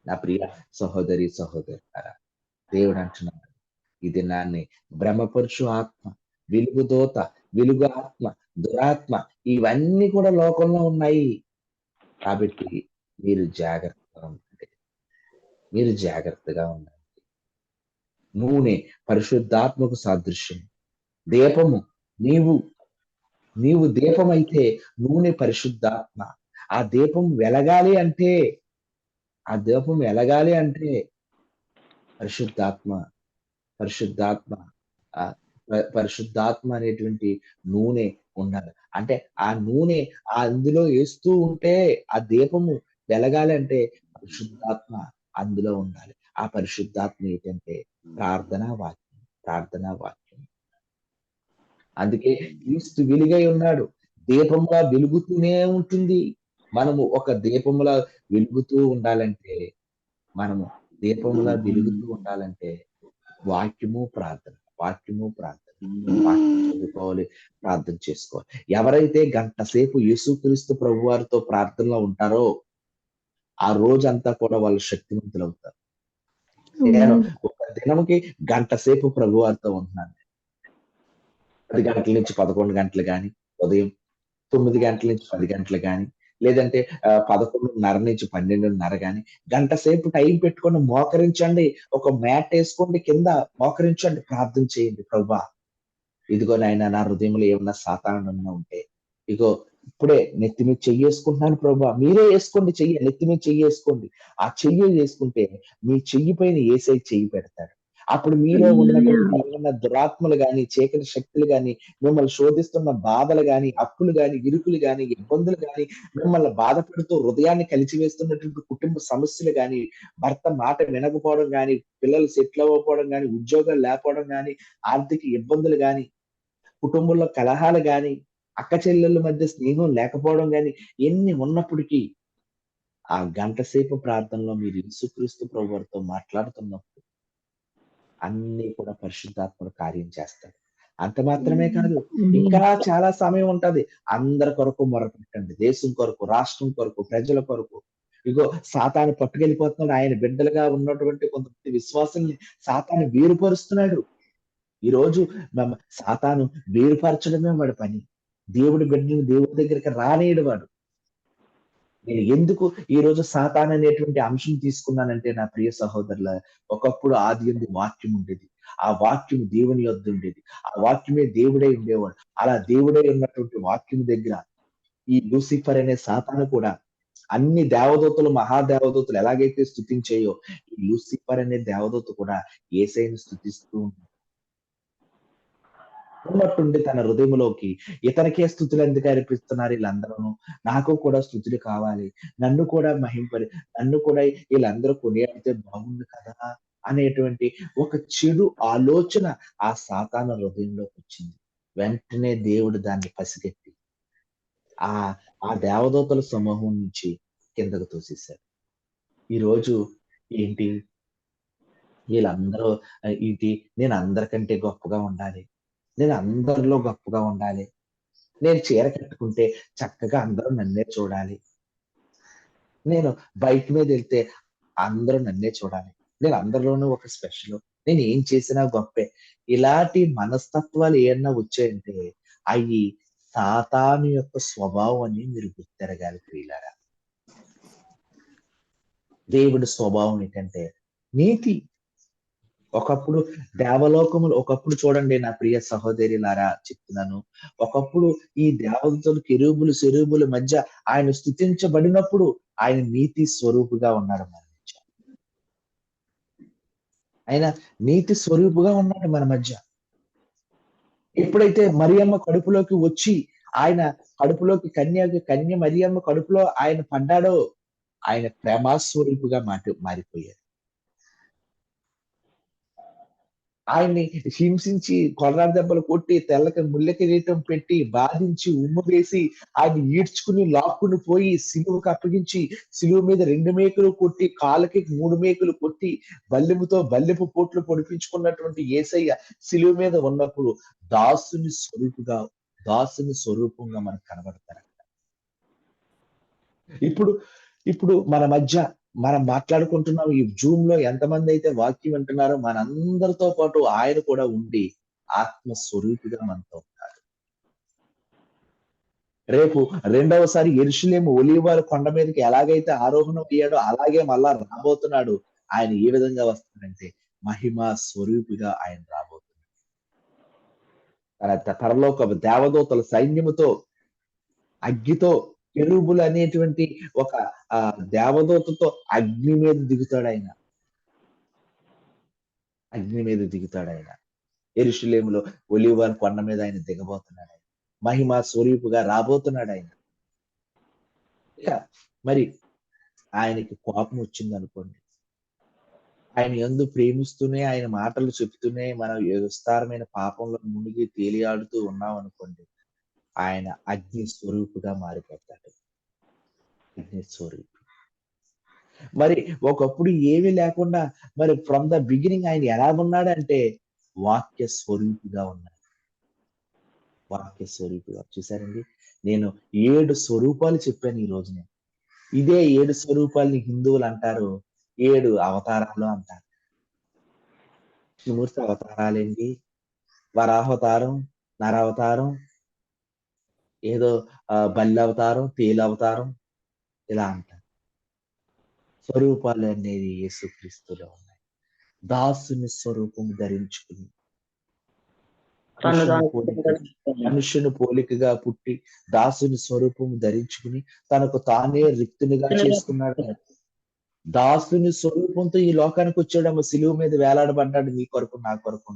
నా ప్రియ సహోదరి సహోదరులారా, దేవుడు అంటున్నాడు ఈ దినాన్ని భ్రమపరుచు ఆత్మ, వెలుగుదోత, వెలుగు ఆత్మ, దురాత్మ ఇవన్నీ కూడా లోకంలో ఉన్నాయి. కాబట్టి మీరు జాగ్రత్తగా ఉండండి. నూనె పరిశుద్ధాత్మకు సాదృశ్యం. దీపము నీవు దీపమైతే నూనె పరిశుద్ధాత్మ. ఆ దీపం వెలగాలి అంటే పరిశుద్ధాత్మ పరిశుద్ధాత్మ అనేటువంటి నూనె ఉండాలి. అంటే ఆ నూనె అందులో వేస్తూ ఉంటే ఆ దీపము వెలగాలి అంటే పరిశుద్ధాత్మ అందులో ఉండాలి. ఆ పరిశుద్ధాత్మ ఏంటంటే ప్రార్థనా వాక్యం, ప్రార్థనా వాక్యం. అందుకే క్రీస్తు వెలుగై ఉన్నాడు. దీపంలా వెలుగుతూనే ఉంటుంది. మనము ఒక దీపంలా వెలుగుతూ ఉండాలంటే మనము దీపంలా వెలుగుతూ ఉండాలంటే వాక్యము ప్రార్థన, వాక్యము ప్రార్థన. వాక్యం చదువుకోవాలి, ప్రార్థన చేసుకోవాలి. ఎవరైతే గంట సేపు యేసుక్రీస్తు ప్రభువారితో ప్రార్థనలో ఉంటారో ఆ రోజంతా కూడా వాళ్ళు శక్తివంతులవుతారు. నేను ఒక దినంకి గంట సేపు ప్రభువారితో ఉంటున్నాను. 10 గంటల నుంచి 11 గంటలు గాని, ఉదయం 9 గంటల నుంచి 10 గంటలు గాని, లేదంటే 11:30 నుంచి 12:30 గాని, గంట సేపు టైం పెట్టుకొని మోకరించండి. ఒక మ్యాట్ ఏసుకోండి కింద మోకరించండి. ప్రార్థన చేయండి. ప్రభువా, ఇదిగో నాయనా నా హృదయంలో ఏమన్నా సాతానుడన్నా ఉంటే, ఇగో ఇప్పుడే నెత్తి మీద చెయ్యేసుకుంటున్నాను ప్రభువా. మీరే ఏసుకోండి చెయ్యి. నెత్తి మీద చెయ్యేసుకోండి. ఆ చెయ్యి ఏసుకుంటే మీ చెయ్యి పైన యేసయ్య చెయ్యి పెడతాడు. అప్పుడు మీలో ఉన్నటువంటి ఏమన్నా దురాత్మలు గాని, చీకటి శక్తులు గాని, మిమ్మల్ని శోధిస్తున్న బాధలు గాని, అప్పులు గాని, ఇరుకులు గాని, ఇబ్బందులు గాని, మిమ్మల్ని బాధపెడుతూ హృదయాన్ని కలిచివేస్తున్నటువంటి కుటుంబ సమస్యలు గాని, భర్త మాట వినకపోవడం గాని, పిల్లలు సెటిల్ అవ్వకపోవడం గాని, ఉద్యోగాలు లేకపోవడం గాని, ఆర్థిక ఇబ్బందులు గాని, కుటుంబంలో కలహాలు గాని, అక్క చెల్లెళ్ళ మధ్య స్నేహం లేకపోవడం గాని, ఎన్ని ఉన్నప్పటికీ ఆ గంట సేపు ప్రార్థనలో మీరు యేసుక్రీస్తు ప్రభువారితో మాట్లాడుతున్నప్పుడు అన్నీ కూడా పరిశుద్ధాత్ముడు కార్యం చేస్తాడు. అంత మాత్రమే కాదు, ఇంకా చాలా సమయం ఉంటది. అందరి కొరకు మొరపెట్టండి. దేశం కొరకు, రాష్ట్రం కొరకు, ప్రజల కొరకు. ఇగో సాతాను పట్టుకెళ్ళిపోతున్నాడు. ఆయన బిడ్డలుగా ఉన్నటువంటి కొంతమంది విశ్వాసుల్ని సాతాను వేరుపరుస్తున్నాడు. ఈరోజు సాతాను వేరుపరచడమే వాడి పని. దేవుడి బిడ్డలను దేవుడి దగ్గరికి రానీయడు వాడు. నేను ఎందుకు ఈ రోజు సాతాను అనేటువంటి అంశం తీసుకున్నానంటే నా ప్రియ సహోదరుల, ఒకప్పుడు ఆదియందు వాక్యం ఉండేది. ఆ వాక్యం దేవుని యొద్ద ఉండేది. ఆ వాక్యమే దేవుడై ఉండేవాడు. అలా దేవుడై ఉన్నటువంటి వాక్యం దగ్గర ఈ లూసిఫర్ అనే సాతాను కూడా అన్ని దేవదూతలు, మహాదేవదూతలు ఎలాగైతే స్తుతించాయో ఈ లూసిఫర్ అనే దేవదూత కూడా యేసయ్యను స్తుతిస్తూ ఉన్నట్టుండి తన హృదయంలోకి ఇతనికే స్తుతులు ఎందుకు అర్పిస్తున్నారు వీళ్ళందరూ, నాకు కూడా స్తుతులు కావాలి, నన్ను కూడా నన్ను కూడా వీళ్ళందరూ కొనియాడితే బాగుంది కదా అనేటువంటి ఒక చెడు ఆలోచన ఆ సాతాను హృదయంలోకి వచ్చింది. వెంటనే దేవుడు దాన్ని పసిగట్టి ఆ ఆ దేవదూతల సమూహం నుంచి కిందకు తోసేశాడు. ఈరోజు ఏంటి వీళ్ళందరూ ఏంటి నేను అందరికంటే గొప్పగా ఉండాలి, నేను అందరిలో గొప్పగా ఉండాలి, నేను చీర కట్టుకుంటే చక్కగా అందరూ నన్నే చూడాలి, నేను బైక్ మీద వెళ్తే అందరూ నన్నే చూడాలి, నేను అందరిలోనూ ఒక స్పెషల్, నేను ఏం చేసినా గొప్పే. ఇలాంటి మనస్తత్వాలు ఏమన్నా వచ్చాయంటే అవి సాతాను యొక్క స్వభావం అని మీరు గుర్తెరగాలి ప్రియులారా. దేవుడి స్వభావం ఏంటంటే నీతి. ఒకప్పుడు దేవలోకములు, ఒకప్పుడు చూడండి నా ప్రియ సహోదరిలారా చెప్తున్నాను, ఒకప్పుడు ఈ దేవతలు కెరూబులు సెరూబుల మధ్య ఆయన స్తుతించబడినప్పుడు ఆయన నీతి స్వరూపుగా ఉన్నాడు మన మధ్య. ఆయన నీతి స్వరూపుగా ఉన్నాడు మన మధ్య. ఎప్పుడైతే మరియమ్మ కడుపులోకి వచ్చి ఆయన కడుపులోకి కన్య మరియమ్మ కడుపులో ఆయన పడ్డాడో ఆయన ప్రేమాస్వరూపుగా మారిపోయారు. ఆయన్ని హింసించి కొర్రాడ దెబ్బలు కొట్టి తెల్లకి ముళ్ళ కిరీటం పెట్టి బాధించి ఉమ్ము వేసి ఆయన ఈడ్చుకుని లాక్కుని పోయి సిలువకు అప్పగించి సిలువ మీద 2 మేకులు కొట్టి కాళ్ళకి 3 మేకులు కొట్టి బల్లెపు పోట్లు పొడిపించుకున్నటువంటి యేసయ్య సిలువ మీద ఉన్నప్పుడు దాసుని స్వరూపంగా మనకు కనబడతారు. ఇప్పుడు మన మధ్య మనం మాట్లాడుకుంటున్నాం. ఈ జూమ్ లో ఎంతమంది అయితే వాక్యం వింటున్నారో మనందరితో పాటు ఆయన కూడా ఉండి ఆత్మ స్వరూపిగా మనతో ఉంటాడు. రేపు రెండవసారి యెరూషలేము ఒలీవల కొండ మీదకి ఎలాగైతే ఆరోహణం అయ్యాడో అలాగే మళ్ళా రాబోతున్నాడు. ఆయన ఏ విధంగా వస్తాడంటే మహిమ స్వరూపిగా ఆయన రాబోతున్నాడు. తన పరలోక దేవదూతల సైన్యముతో, అగ్గితో, కెరూబులు అనేటువంటి ఒక దేవదూతతో అగ్ని మీద దిగుతాడు ఆయన. యెరూషలేములో ఒలీవ కొండ మీద ఆయన దిగబోతున్నాడు. ఆయన మహిమ స్వరూపుగా రాబోతున్నాడు ఆయన. ఇక మరి ఆయనకి కోపం వచ్చింది అనుకోండి, ఆయన యందు ప్రేమిస్తూనే ఆయన మాటలు చెప్తూనే మనం విస్తారమైన పాపంలో మునిగి తేలియాడుతూ ఉన్నాం అనుకోండి, ఆయన అగ్ని స్వరూపుగా మారిపోతాడు. అగ్ని స్వరూపు. మరి ఒకప్పుడు ఏమీ లేకుండా మరి ఫ్రమ్ ద బిగినింగ్ ఆయన ఎలా ఉన్నాడంటే వాక్య స్వరూపిగా ఉన్నాడు. వాక్య స్వరూపిగా. చూసారండి, నేను 7 స్వరూపాలు చెప్పాను ఈ రోజు నేను. ఇదే 7 స్వరూపాలని హిందువులు అంటారు 7 అవతారాలు అంటారు. విష్ణుమూర్తి అవతారాలేంటి, వరాహవతారం, నరావతారం, ఏదో బల్లి అవతారం, తేలు అవతారం, ఇలా అంటారు. స్వరూపాలు అనేది యేసుక్రీస్తులో ఉన్నాయి. దాసుని స్వరూపం ధరించుకుని తను మనుషుని పోలికగా పుట్టి దాసుని స్వరూపం ధరించుకుని తనకు తానే రిక్తునిగా చేసుకున్నాడు. దాసుని స్వరూపంతో ఈ లోకానికి వచ్చాడమ్మ, సిలువ మీద వేలాడబడ్డాడు నీ కొరకు నా కొరకు.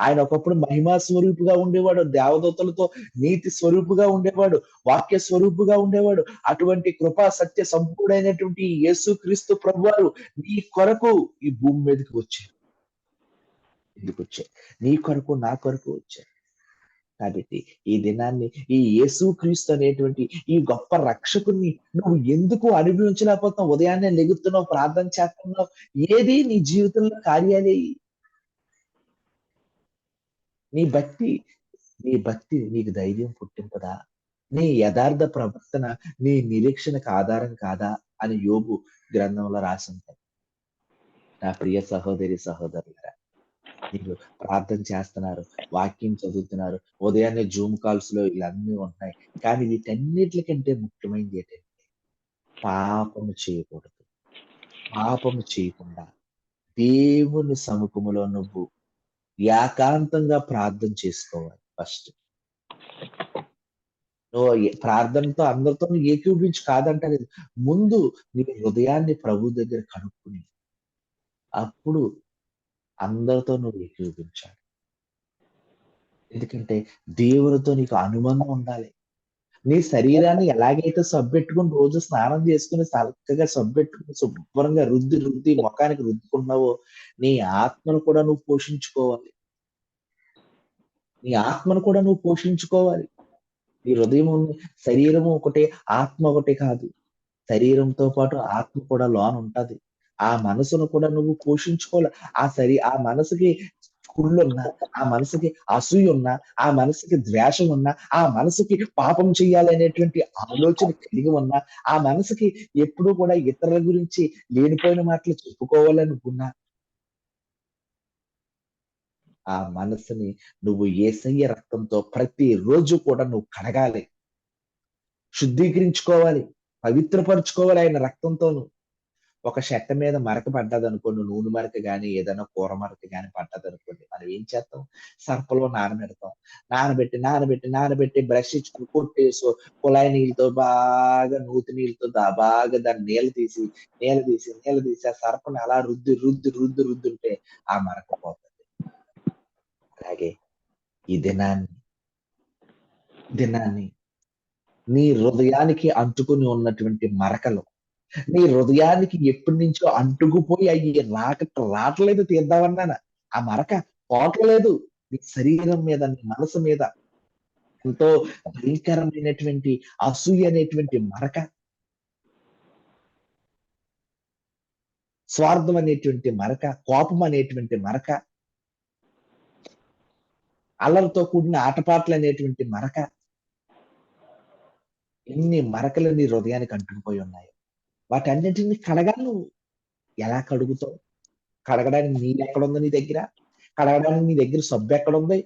ఆయన ఒకప్పుడు మహిమా స్వరూపుగా ఉండేవాడు, దేవదూతలతో నీతి స్వరూపుగా ఉండేవాడు, వాక్య స్వరూపుగా ఉండేవాడు. అటువంటి కృపా సత్య సంపూర్ణమైనటువంటి యేసు క్రీస్తు ప్రభువారు నీ కొరకు ఈ భూమి మీదకి వచ్చారు. ఎందుకు వచ్చారు? నీ కొరకు నా కొరకు వచ్చారు. కాబట్టి ఈ దినాన్ని ఈ యేసు క్రీస్తు అనేటువంటి ఈ గొప్ప రక్షకుని నువ్వు ఎందుకు అనుభవించలేకపోతున్నావు? ఉదయాన్నే లెగుతున్నావు, ప్రార్థన చేస్తున్నావు, ఏది నీ జీవితంలో కార్యాలే? నీ భక్తి నీకు ధైర్యం పుట్టింపదా? నీ యథార్థ ప్రవర్తన నీ నిరీక్షణకు ఆధారం కాదా అని యోబు గ్రంథంలో రాసింటారు. నా ప్రియ సహోదరి సహోదరులారా, మీరు ప్రార్థన చేస్తున్నారు, వాక్యం చదువుతున్నారు, ఉదయాన్నే జూమ్ కాల్స్ లో ఇవన్నీ ఉంటున్నాయి. కానీ వీటన్నిటికంటే ముఖ్యమైనది ఏంటంటే పాపము చేయకూడదు. పాపము చేయకుండా దేవుని సముఖములో నువ్వు ఏకాంతంగా ప్రార్థన చేసుకోవాలి. ఫస్ట్ నువ్వు ప్రార్థనతో అందరితో ఏకీభవించి కాదంటలేదు. ముందు నీ హృదయాన్ని ప్రభు దగ్గర కనుక్కుని అప్పుడు అందరితో నువ్వు ఏకీభవించాలి. ఎందుకంటే దేవునితో నీకు అనుబంధం ఉండాలి. నీ శరీరాన్ని ఎలాగైతే సబ్బెట్టుకుని రోజు స్నానం చేసుకుని చక్కగా సబ్బెట్టుకుని శుభ్రంగా రుద్ది ముఖానికి రుద్దుకున్నావో నీ ఆత్మను కూడా నువ్వు పోషించుకోవాలి. నీ ఆత్మను కూడా నువ్వు పోషించుకోవాలి. నీ హృదయం శరీరము ఒకటే, ఆత్మ ఒకటే కాదు. శరీరంతో పాటు ఆత్మ కూడా లోన ఉంటది. ఆ మనసును కూడా నువ్వు పోషించుకోవాలి. ఆ మనసుకి కుళ్ళున్నా, ఆ మనసుకి అసూయ ఉన్నా, ఆ మనసుకి ద్వేషం ఉన్నా, ఆ మనసుకి పాపం చెయ్యాలనేటువంటి ఆలోచన కలిగి ఉన్నా, ఆ మనసుకి ఎప్పుడూ కూడా ఇతరుల గురించి లేనిపోయిన మాటలు చెప్పుకోవాలనుకున్నా, ఆ మనసుని నువ్వు యేసయ్య రక్తంతో ప్రతిరోజు కూడా నువ్వు కడగాలి, శుద్ధీకరించుకోవాలి, పవిత్రపరుచుకోవాలి ఆయన రక్తంతోను. ఒక షర్ట్ మీద మరక పడ్డదనుకోండి, నూనె మరక గాని, ఏదైనా కూర మరక గాని పడ్డదనుకోండి, మనం ఏం చేస్తాం? సర్పలో నానబెడతాం. నానబెట్టి బ్రష్ ఇచ్చుకుని కొట్టేసి కుళాయి నీళ్ళతో బాగా నూతి నీళ్ళతో బాగా దాన్ని నీళ్ళు తీసి ఆ సర్పను అలా రుద్దుంటే ఆ మరక పోతుంది. అలాగే ఈ దినాన్ని నీ హృదయానికి అంటుకుని ఉన్నటువంటి మరకలు నీ హృదయానికి ఎప్పటి నుంచో అంటుకుపోయి అయ్యి రావట్లేదు తీద్దామన్నానా, ఆ మరక పోవట్లేదు. నీ శరీరం మీద, నీ మనసు మీద ఎంతో భయంకరమైనటువంటి అసూయ అనేటువంటి మరక, స్వార్థం అనేటువంటి మరక, కోపం అనేటువంటి మరక, అల్లరితో కూడిన ఆటపాటలు అనేటువంటి మరక, ఎన్ని మరకలు నీ హృదయానికి అంటుకుపోయి ఉన్నాయో వాటన్నిటిని కడగాలి. నువ్వు ఎలా కడుగుతావు? కడగడానికి నీళ్ళు ఎక్కడుంది నీ దగ్గర? కడగడానికి నీ దగ్గర సబ్బు ఎక్కడుంది?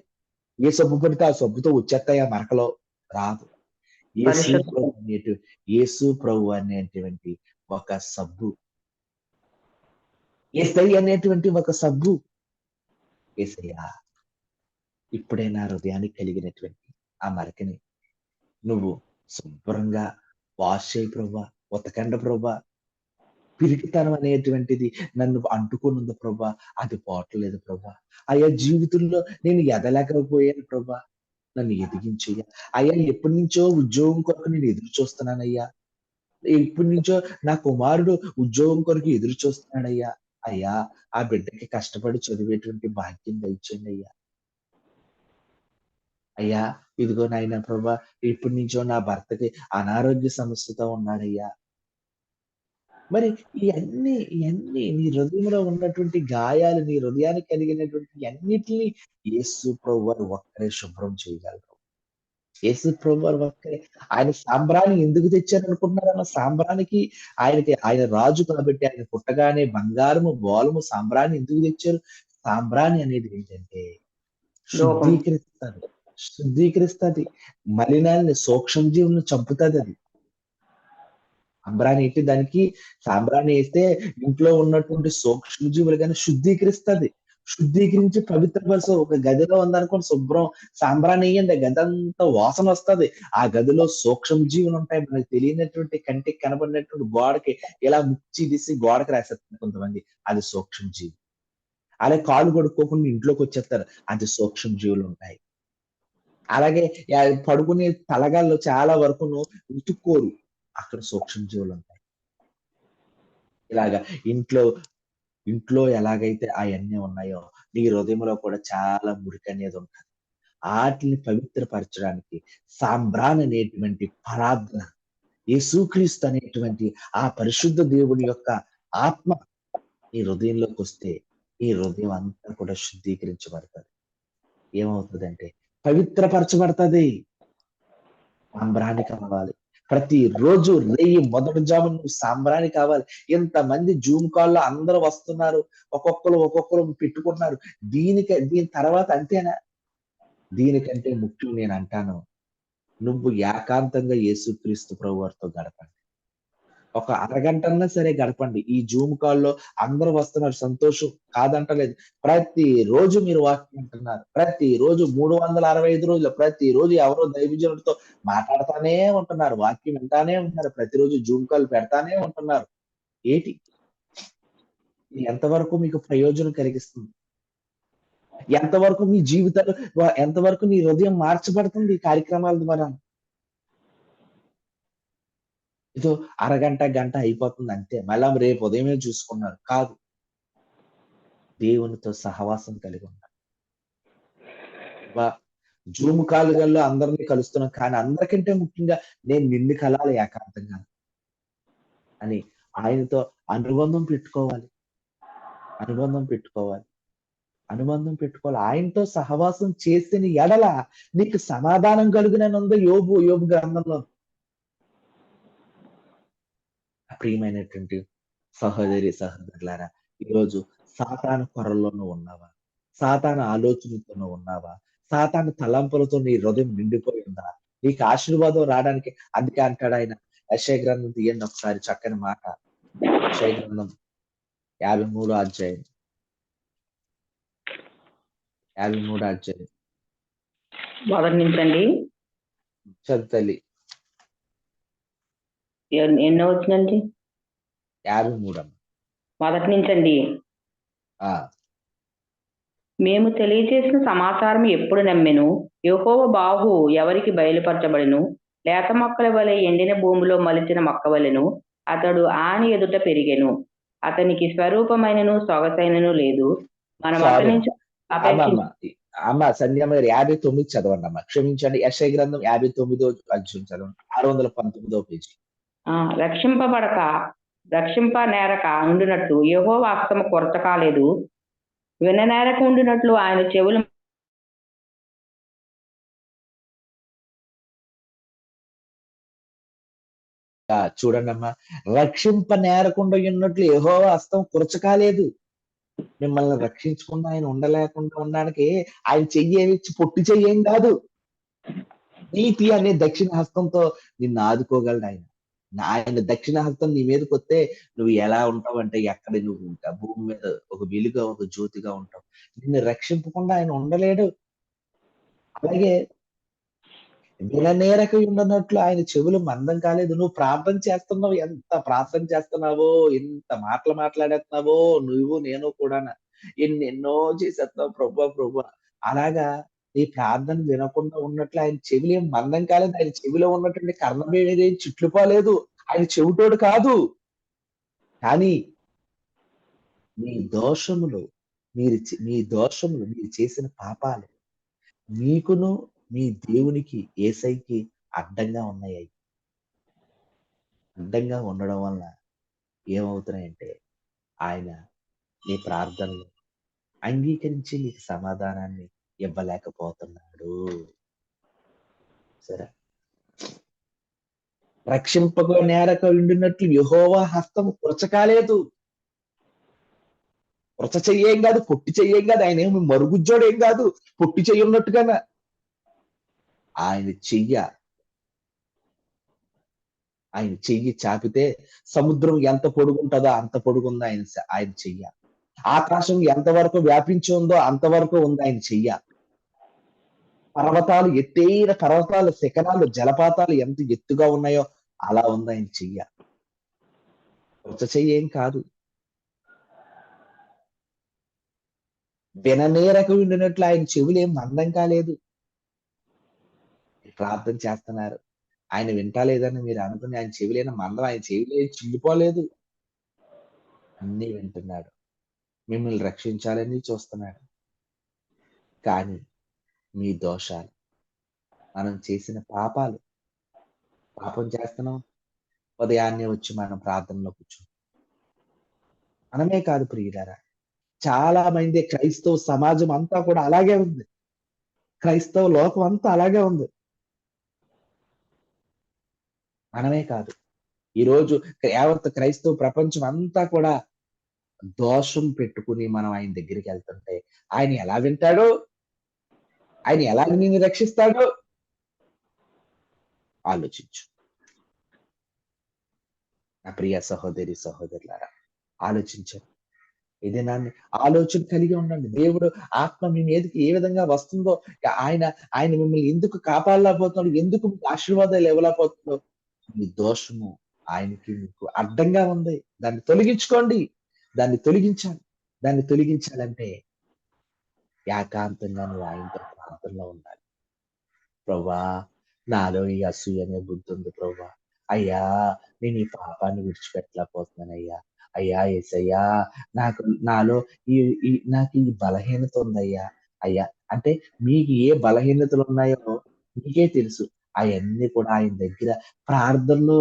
ఏ సబ్బు పడితే ఆ సబ్బుతో వచ్చేస్తాయి ఆ మరకలో? రాదు. యేసు ప్రభు అనేటువంటి ఒక సబ్బు, యేసయ్య అనేటువంటి ఒక సబ్బు. యేసయ్య ఇప్పుడే నా హృదయానికి కలిగినటువంటి ఆ మరకని నువ్వు శుభ్రంగా వాష్ చేయి ప్రభువా, ఉతకండి ప్రభువా. పిరికితనం అనేటువంటిది నన్ను అంటుకొని ఉంది ప్రభా, అది పోవట్లేదు ప్రభా. అయ్యా జీవితంలో నేను ఎదలేకపోయాను ప్రభా, నన్ను ఎదిగించయ్యా. అయ్యా ఎప్పటి నుంచో ఉద్యోగం కొరకు నేను ఎదురు చూస్తున్నానయ్యా, ఎప్పటి నుంచో నా కుమారుడు ఉద్యోగం కొరకు ఎదురు చూస్తున్నాడయ్యా. అయ్యా ఆ బిడ్డకి కష్టపడి చదివేటువంటి భాగ్యం దయచేయండి అయ్యా. అయ్యా ఇదిగో నాయన ప్రభా, ఇప్పటి నుంచో నా భర్తకి అనారోగ్య సమస్యతో ఉన్నాడయ్యా. మరి ఇవన్నీ నీ హృదయంలో ఉన్నటువంటి గాయాలు, నీ హృదయానికి కలిగినటువంటి అన్నిటిని యేసు ప్రభువారు ఒక్కరే శుభ్రం చేయగలరు. యేసు ప్రభువారు ఒక్కరే. ఆయన సాంబ్రాణి ఎందుకు తెచ్చారనుకుంటున్నారన్న? సాంబ్రానికి ఆయన రాజు కాబట్టి ఆయన పుట్టగానే బంగారము, బోలము, సాంబ్రాణి ఎందుకు తెచ్చారు? సాంబ్రాణి అనేది ఏంటంటే లోకం శుద్ధీకరిస్తది. మలినాల్ని, సూక్ష్మ జీవులను చంపుతది అది. సాంబ్రాణి ఏంటి? దానికి సాంబ్రాణి వేస్తే ఇంట్లో ఉన్నటువంటి సూక్ష్మజీవులు గాని శుద్ధీకరిస్తది. శుద్ధీకరించి పవిత్రపరుసు. ఒక గదిలో ఉందనుకోండి, శుభ్రం సాంబ్రాణి వేయండి, గది అంతా వాసన వస్తది. ఆ గదిలో సూక్ష్మ జీవులు ఉంటాయి. మనకు తెలియనటువంటి, కంటికి కనబడినటువంటి గోడకి ఇలా ముచ్చి తీసి గోడకి రాసేస్తారు కొంతమంది, అది సూక్ష్మ జీవి. అలాగే కాళ్ళు కడుక్కోకుండా ఇంట్లోకి వచ్చేస్తారు, అది సూక్ష్మ జీవులు ఉంటాయి. అలాగే పడుకునే తలగాల్లో చాలా వరకును ఉతుక్కోరు, అక్కడ సూక్ష్మ జీవులు ఉంటాయి. ఇలాగా ఇంట్లో ఎలాగైతే అవన్నీ ఉన్నాయో, నీ హృదయంలో కూడా చాలా మురికి అనేది ఉంటుంది. వాటిని పవిత్రపరచడానికి సాంబ్రాన్ అనేటువంటి పరాజ్ఞ, యేసుక్రీస్తు అనేటువంటి ఆ పరిశుద్ధ దేవుని యొక్క ఆత్మ నీ హృదయంలోకి వస్తే, ఈ హృదయం అంతా కూడా శుద్ధీకరించబడుతుంది. ఏమవుతుందంటే పవిత్రపరచబడుతుంది. సాంబ్రాణి కావాలి. ప్రతిరోజు రేయి మొదటి జామున నువ్వు సాంబ్రాణి కావాలి. ఇంతమంది జూమ్ కాల్లో అందరూ వస్తున్నారు, ఒక్కొక్కరు పెట్టుకుంటున్నారు. దీని తర్వాత అంతేనా? దీనికంటే ముఖ్యం నేను అంటాను, నువ్వు ఏకాంతంగా యేసుక్రీస్తు ప్రభువారితో గడపండి. ఒక అరగంటన్నా సరే గడపండి. ఈ జూమ్ కాల్లో అందరూ వస్తున్నారు, సంతోషం, కాదంటలేదు. ప్రతిరోజు మీరు వాక్యం వింటున్నారు. ప్రతిరోజు 365 రోజులు ప్రతిరోజు ఎవరో దైవజనుడితో మాట్లాడుతానే ఉంటున్నారు, వాక్యం వింటానే ఉంటున్నారు, ప్రతిరోజు జూమ్ కాల్ పెడతానే ఉంటున్నారు. ఏటి ఎంతవరకు మీకు ప్రయోజనం కలిగిస్తుంది? ఎంతవరకు మీ జీవితాలు, ఎంతవరకు నీ హృదయం మార్చబడుతుంది ఈ కార్యక్రమాల ద్వారా? ఏదో అరగంట, గంట అయిపోతుంది అంతే, మళ్ళా రేపు ఉదయమే చూసుకున్నారు కాదు. దేవునితో సహవాసం కలిగి ఉన్నారు. జూమ్ కాలుగల్లో అందరినీ కలుస్తున్నాం, కానీ అందరికంటే ముఖ్యంగా నేను నిన్ను కలాలి ఏకాంతంగా అని ఆయనతో అనుబంధం పెట్టుకోవాలి. ఆయనతో సహవాసం చేసిన ఎడల నీకు సమాధానం కలుగునని ఉంది యోబు గ్రంథంలో. ప్రియమైనటువంటి సహోదరులారా, ఈరోజు సాతాను కొరల్లోనూ ఉన్నావా? సాతాను ఆలోచనతోనూ ఉన్నావా? సాతాను తలంపులతో నీ హృదయం నిండిపోయి ఉందా? నీకు ఆశీర్వాదం రావడానికి అందుకే అంటాడు ఆయన. యెషయా గ్రంథం తీయండి ఒకసారి, చక్కని మాట. యెషయా గ్రంథం 53వ అధ్యాయం. 53వ అధ్యాయం మొదటి నుంచండి. చదువుతల్లి. ఎన్నో వచ్చిందండి? 53 మొదటి నుంచండి. మేము తెలియజేసిన సమాచారం ఎప్పుడు నమ్మెను? యెహోవా బాహు ఎవరికి బయలుపరచబడెను? లేత మొక్కల వలె ఎండిన భూమిలో మలిచిన మొక్క వలెను అతడు ఆని ఎదుట పెరిగెను. అతనికి స్వరూపమైనను సొగసైనను లేదు. మనం అతని నుంచి సంధ్యమ్మ గారు 59 చదవండి అమ్మా. క్షమించండి, యెషయా గ్రంథం 59వ అధ్యాయం చదవండి, 619వ పేజీ. రక్షింప నేరక ఉండినట్లు యెహోవా హస్తము కొరత కాలేదు, విననేరక ఉండినట్లు ఆయన చెవులు చూడండి అమ్మా, రక్షింప నేరకుండా ఉన్నట్లు యెహోవా హస్తం కురచకాలేదు. మిమ్మల్ని రక్షించకుండా ఆయన ఉండలేకుండా ఉండడానికి ఆయన చెయ్యి పొట్టి చెయ్యేం కాదు. నీతి అనే దక్షిణ హస్తంతో నిన్ను ఆదుకోగలడు ఆయన. ఆయన దక్షిణ హస్తం నీ మీదకి వస్తే నువ్వు ఎలా ఉంటావు అంటే, ఎక్కడ నువ్వు ఉంటావు, భూమి మీద ఒక వెలుగా, ఒక జ్యోతిగా ఉంటావు. నిన్ను రక్షింపకుండా ఆయన ఉండలేడు. అలాగే విననేరక ఉండనట్లు ఆయన చెవులు మందం కాలేదు. నువ్వు ప్రార్థన చేస్తున్నావు, ఎంత ప్రార్థన చేస్తున్నావో, ఎంత మాటలు మాట్లాడేస్తున్నావో, నువ్వు నేను కూడాన. ఎన్నెన్నో చేసేస్తున్నావు ప్రభువా, ప్రభువా. అలాగా నీ ప్రార్థన వినకుండా ఉన్నట్లు ఆయన చెవులేం మందం కాలేదు. ఆయన చెవిలో ఉన్నటువంటి కర్ణమేదేం చిట్లిపోలేదు. ఆయన చెవిటోడు కాదు. కానీ మీ దోషములు మీ దోషములు మీరు చేసిన పాపాలు మీకును మీ దేవునికి యేసయ్యకి అడ్డంగా ఉన్నాయి. అడ్డంగా ఉండడం వలన ఏమవుతున్నాయంటే ఆయన నీ ప్రార్థనలు అంగీకరించి నీకు సమాధానాన్ని ఇవ్వలేకపోతున్నాడు. సరే, రక్షింపక నేరక ఉండినట్లు యెహోవా హస్తం కృచకాలేదు. కృచ చెయ్యేం కాదు, పొట్టి చెయ్యేం కాదు. ఆయన ఏమి మరుగుజ్జోడు ఏం కాదు, పొట్టి చెయ్యి ఉన్నట్టుగానే ఆయన చెయ్యి చాపితే సముద్రం ఎంత పొడుగుంటుందో అంత పొడుగుంది ఆయన చెయ్య. ఆకాశం ఎంతవరకు వ్యాపించి ఉందో అంతవరకు ఉంది ఆయన చెయ్య. పర్వతాలు ఎత్తైన పర్వతాలు, శిఖరాలు, జలపాతాలు ఎంత ఎత్తుగా ఉన్నాయో అలా ఉంది ఆయన చెయ్య. కృత చెయ్యేం కాదు. విననేరక ఉండినట్లు ఆయన చెవులు ఏం మందం కాలేదు. ప్రార్థన చేస్తున్నారు, ఆయన వింటలేదని మీరు అనుకుని ఆయన చెవిలేని మందం, ఆయన చెవిలే చిల్లిపోలేదు. అన్ని వింటున్నాడు, మిమ్మల్ని రక్షించాలని చూస్తున్నాడు. కానీ మీ దోషాలు, మనం చేసిన పాపం చేస్తున్నాం. ఉదయాన్నే వచ్చి మనం ప్రార్థనలో కూర్చుంటాం. మనమే కాదు ప్రియులారా, చాలా మంది క్రైస్తవ సమాజం అంతా కూడా అలాగే ఉంది. క్రైస్తవ లోకం అంతా అలాగే ఉంది. మనమే కాదు, ఈరోజు యావత్ క్రైస్తవ ప్రపంచం అంతా కూడా దోషం పెట్టుకుని మనం ఆయన దగ్గరికి వెళ్తుంటే ఆయన ఎలా వింటాడో, ఆయన ఎలా నిన్ను రక్షిస్తాడో ఆలోచించు. నా ప్రియ సహోదరి సహోదరులారా, ఆలోచించండి. ఏదైనా ఆలోచన కలిగి ఉండండి. దేవుడు ఆత్మ మీ మీదకి ఏ విధంగా వస్తుందో, ఆయన మిమ్మల్ని ఎందుకు కాపాడలేకపోతున్నాడు, ఎందుకు మీకు ఆశీర్వాదాలు ఇవ్వలేకపోతున్నాడు, మీ దోషము ఆయనకి మీకు అడ్డంగా ఉంది. దాన్ని తొలగించుకోండి. దాన్ని తొలగించాలంటే ఏకాంతంగా నువ్వు ఆయనతో ప్రార్థనలో ఉండాలి. ప్రభా, నాలో ఈ అసూయ అనే బుద్ధి ఉంది ప్రభా. అయ్యా, నేను ఈ పాపాన్ని విడిచిపెట్టలేకపోతున్నానయ్యా. అయ్యా యేసయ్యా, నాలో నాకు ఈ బలహీనత ఉందయ్యా. అయ్యా అంటే మీకు ఏ బలహీనతలు ఉన్నాయో మీకే తెలుసు. అవన్నీ కూడా ఆయన దగ్గర ప్రార్థనలో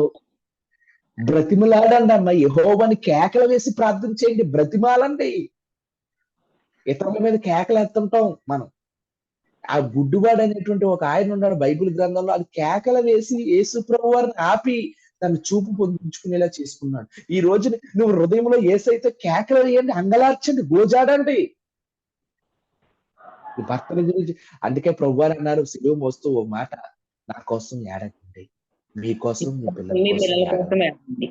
బ్రతిమలాడండి అమ్మ. యెహోవాని కేకలు వేసి ప్రార్థన చేయండి, బ్రతిమాలండి. ఇతరుల మీద కేకలు ఎత్తుంటాం మనం. ఆ గుడ్డివాడు అనేటువంటి ఒక ఆయన ఉన్నాడు బైబిల్ గ్రంథంలో. అది కేకలు వేసి యేసు ప్రభువారిని ఆపి తన చూపు పొందించుకునేలా చేసుకున్నాడు. ఈ రోజు నువ్వు హృదయంలో యేసైతే కేకలు వేయండి, అంగలార్చండి, గోజాడండి. ఈ భర్తల గురించి అందుకే ప్రభువారు అన్నారు సిలువ మోస్తూ ఓ మాట, నా కోసం ఏడకండి, మీకోసం మీ పిల్లల మీ కోసం పిల్లల కోసం ఏడవండి ఏడండి.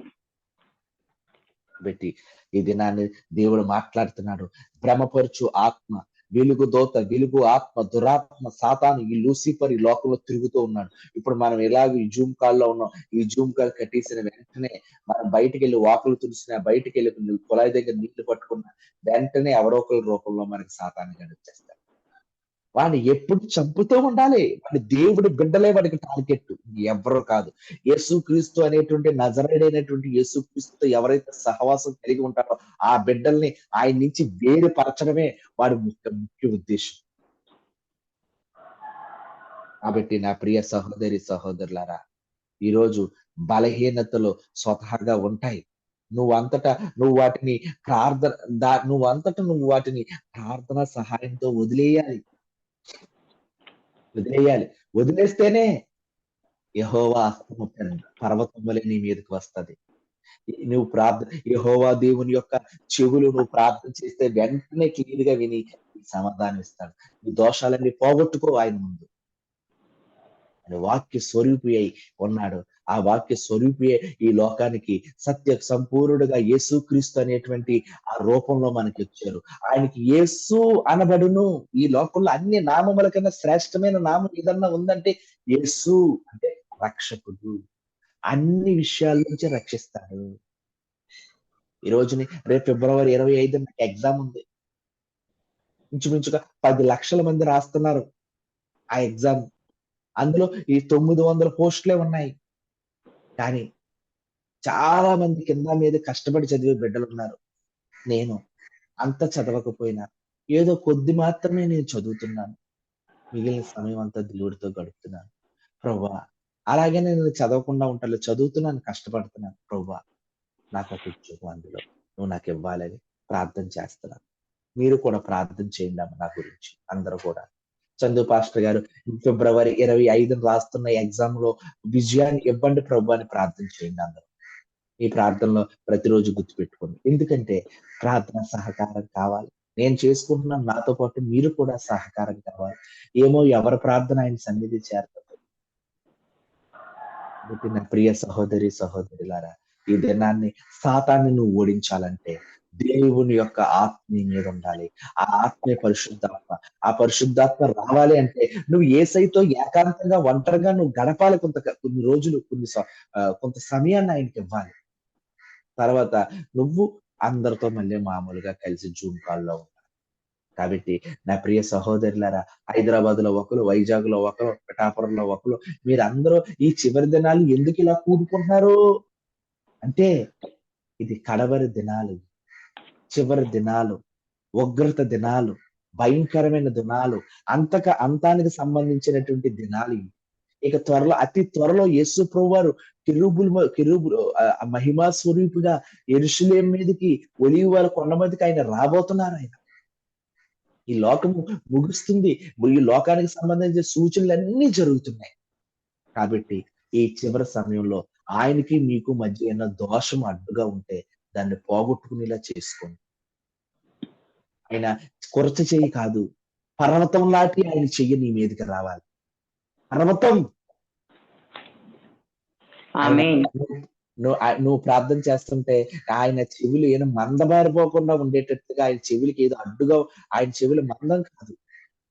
పెట్టి ఈ దినాన్ని దేవుడు మాట్లాడుతున్నాడు. భ్రమపరుచు ఆత్మ, వెలుగు దోత, వెలుగు ఆత్మ, దురాత్మ, సాతాను, ఈ లూసిఫర్ ఈ లోకంలో తిరుగుతూ ఉన్నాడు. ఇప్పుడు మనం ఎలాగ ఈ జూమ్ కాల్ లో ఉన్నాం. ఈ జూమ్ కాల్ కట్టేసిన వెంటనే మనం బయటికి వెళ్ళి వాకులు తుడిసిన, బయటికి వెళ్ళి కుళాయి దగ్గర నీళ్లు పట్టుకున్న వెంటనే ఎవరో ఒకరి రూపంలో మనకి సాతాను గడిచేస్తాడు. వాడిని ఎప్పుడు చంపుతూ ఉండాలి. వాడి దేవుడి బిడ్డలే వాడికి టార్గెట్, ఎవరు కాదు. యేసుక్రీస్తు అనేటువంటి నజరేయుడైనటువంటి యేసుక్రీస్తుతో ఎవరైతే సహవాసం కలిగి ఉంటారో ఆ బిడ్డల్ని ఆయన నుంచి వేరుపరచడమే వాడి ముఖ్య ఉద్దేశం. కాబట్టి నా ప్రియ సహోదరి సహోదరులారా, ఈరోజు బలహీనతలు స్వతహాగా ఉంటాయి. నువ్వు వాటిని ప్రార్థన సహాయంతో వదిలేయాలి. వదిలేస్తేనే యెహోవా హస్తము పెద్ద పర్వతం వలె నీ మీదకి వస్తది. యెహోవా దేవుని యొక్క చెవులు నువ్వు ప్రార్థన చేస్తే వెంటనే క్లియర్ గా విని సమాధానం ఇస్తాడు. ఈ దోషాలన్నీ పోగొట్టుకో ఆయన ముందు. ఆయన వాక్య స్వరూపి అయి ఉన్నాడు. ఆ వాక్య స్వరూపి ఈ లోకానికి సత్య సంపూర్ణుడుగా యేసుక్రీస్తు అనేటువంటి ఆ రూపంలో మనకి వచ్చారు. ఆయనకి యేసు అనబడును. ఈ లోకంలో అన్ని నామముల కన్నా శ్రేష్టమైన నామం ఏదన్నా ఉందంటే యేసు అంటే రక్షకుడు. అన్ని విషయాల నుంచి రక్షిస్తాడు. ఈ రోజుని రేపు ఫిబ్రవరి 25 నాకు ఎగ్జామ్ ఉంది. ఇంచుమించుగా 10 లక్షల మంది రాస్తున్నారు ఆ ఎగ్జామ్. అందులో ఈ 900 పోస్టులే ఉన్నాయి. కానీ చాలా మంది కింద మీద కష్టపడి చదివే బిడ్డలున్నారు. నేను అంత చదవకపోయినా ఏదో కొద్ది మాత్రమే నేను చదువుతున్నాను. మిగిలిన సమయం అంతా దేవుడితో గడుపుతున్నాను. ప్రభువా, అలాగే నేను చదవకుండా ఉంటాను. చదువుతున్నాను, కష్టపడుతున్నాను. ప్రభువా, నాకొక ఉద్యోగం అందులో నువ్వు నాకివ్వాలని ప్రార్థన చేస్తున్నాను. మీరు కూడా ప్రార్థన చేయండి అమ్మ నా గురించి. అందరూ కూడా. చందు పాస్టర్ గారు ఫిబ్రవరి 25 రాస్తున్న ఎగ్జామ్ లో విజయాన్ని ఇవ్వండి ప్రభు అని ప్రార్థన చేయండి అందరూ. ఈ ప్రార్థనలో ప్రతిరోజు గుర్తుపెట్టుకోండి. ఎందుకంటే ప్రార్థన సహకారం కావాలి. నేను చేసుకుంటున్నాను, నాతో పాటు మీరు కూడా సహకారం కావాలి. ఏమో ఎవరి ప్రార్థన ఆయన సన్నిధి చేరుతుంది. కాబట్టి నా ప్రియ సహోదరి సహోదరులారా, ఈ దినాన్ని సాతాన్ని నువ్వు ఓడించాలంటే దేవుని యొక్క ఆత్మ నీ మీద ఉండాలి. ఆ ఆత్మే పరిశుద్ధాత్మ. ఆ పరిశుద్ధాత్మ రావాలి అంటే నువ్వు యేసయ్యతో ఏకాంతంగా ఒంటరిగా నువ్వు గడపాలి. కొన్ని రోజులు కొంత సమయాన్ని ఆయనకి ఇవ్వాలి. తర్వాత నువ్వు అందరితో మళ్ళీ మామూలుగా కలిసి జూమ్ కాల్లో ఉండాలి. కాబట్టి నా ప్రియ సహోదరులారా, హైదరాబాద్ లో ఒకరు, వైజాగ్ లో ఒకరు, పిఠాపురంలో ఒకరు, మీరందరూ ఈ చివరి దినాలు ఎందుకు ఇలా కూడుకుంటున్నారు అంటే ఇది కడవరి దినాలు, చివరి దినాలు, ఉగ్రత దినాలు, భయంకరమైన దినాలు, అంతానికి సంబంధించినటువంటి దినాలు ఇవి. ఇక అతి త్వరలో యేసు ప్రభువారు కెరూబులు మహిమా స్వరూపుగా యెరూషలేము మీదకి ఒలీవల కొండ మీదకి ఆయన రాబోతున్నారు. ఆయన ఈ లోకము ముగుస్తుంది. ఈ లోకానికి సంబంధించిన సూచనలన్నీ జరుగుతున్నాయి. కాబట్టి ఈ చివరి సమయంలో ఆయనకి మీకు మధ్య ఏమైనా దోషం అడ్డుగా ఉంటే దాన్ని పోగొట్టుకునేలా చేసుకోండి. ఆయన కొరత చెయ్యి కాదు, పర్వతం లాంటి ఆయన చెయ్యి నీ మీదకి రావాలి. పర్వతం నువ్వు ప్రార్థన చేస్తుంటే ఆయన చెవులు ఏదో మందబారిపోకుండా ఉండేటట్టుగా ఆయన చెవులకి ఏదో అడ్డుగా, ఆయన చెవులు మందం కాదు.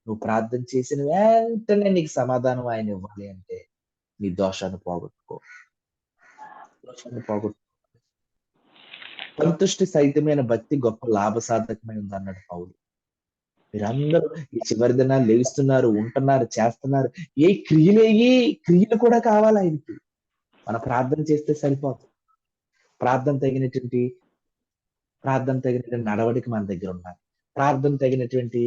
నువ్వు ప్రార్థన చేసిన వెంటనే నీకు సమాధానం ఆయన ఇవ్వాలి అంటే నీ దోషాన్ని పోగొట్టుకో. సంతుష్టి సహితమైన భక్తి గొప్ప లాభసాధకమైనది అన్నాడు పౌలు. మీరందరూ ఈ చివరి దినాలు లేస్తున్నారు, ఉంటున్నారు, చేస్తున్నారు. ఏ క్రియలు కూడా కావాలి ఆయనకి. మన ప్రార్థన చేస్తే సరిపోదు. ప్రార్థన తగినటువంటి నడవడిక మన దగ్గర ఉండాలి. ప్రార్థన తగినటువంటి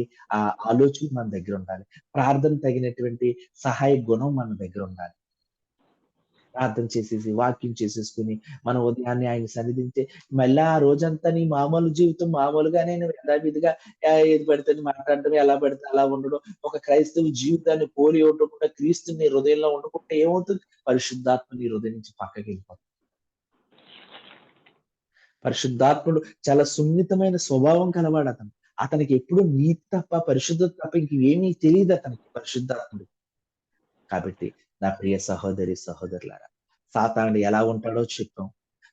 ఆలోచన మన దగ్గర ఉండాలి. ప్రార్థన తగినటువంటి సహాయ గుణం మన దగ్గర ఉండాలి. ప్రార్థన చేసేసి వాక్యం చేసేసుకుని మన ఉదయాన్నే ఆయన సన్నిధించే మళ్ళీ ఆ రోజంతా నీ మామూలు జీవితం మామూలుగానే యథావిధిగా ఏది పడితే మాట్లాడడం, ఎలా పడితే అలా ఉండడం, ఒక క్రైస్తవ జీవితాన్ని పోలి ఉండకుండా క్రీస్తు నీ హృదయంలో ఉండకుండా ఏమవుతుంది? పరిశుద్ధాత్మ నీ హృదయం నుంచి పక్కకి వెళ్ళిపోతుంది. పరిశుద్ధాత్ముడు చాలా సున్నితమైన స్వభావం కలవాడు అతను. అతనికి ఎప్పుడు నీతి తప్ప, పరిశుద్ధత తప్ప ఇంకేమీ తెలియదు అతనికి, పరిశుద్ధాత్ముడు. కాబట్టి నా ప్రియ సహోదరి సహోదరులారా, సాతానుడు ఎలా ఉంటాడో చెప్పాం,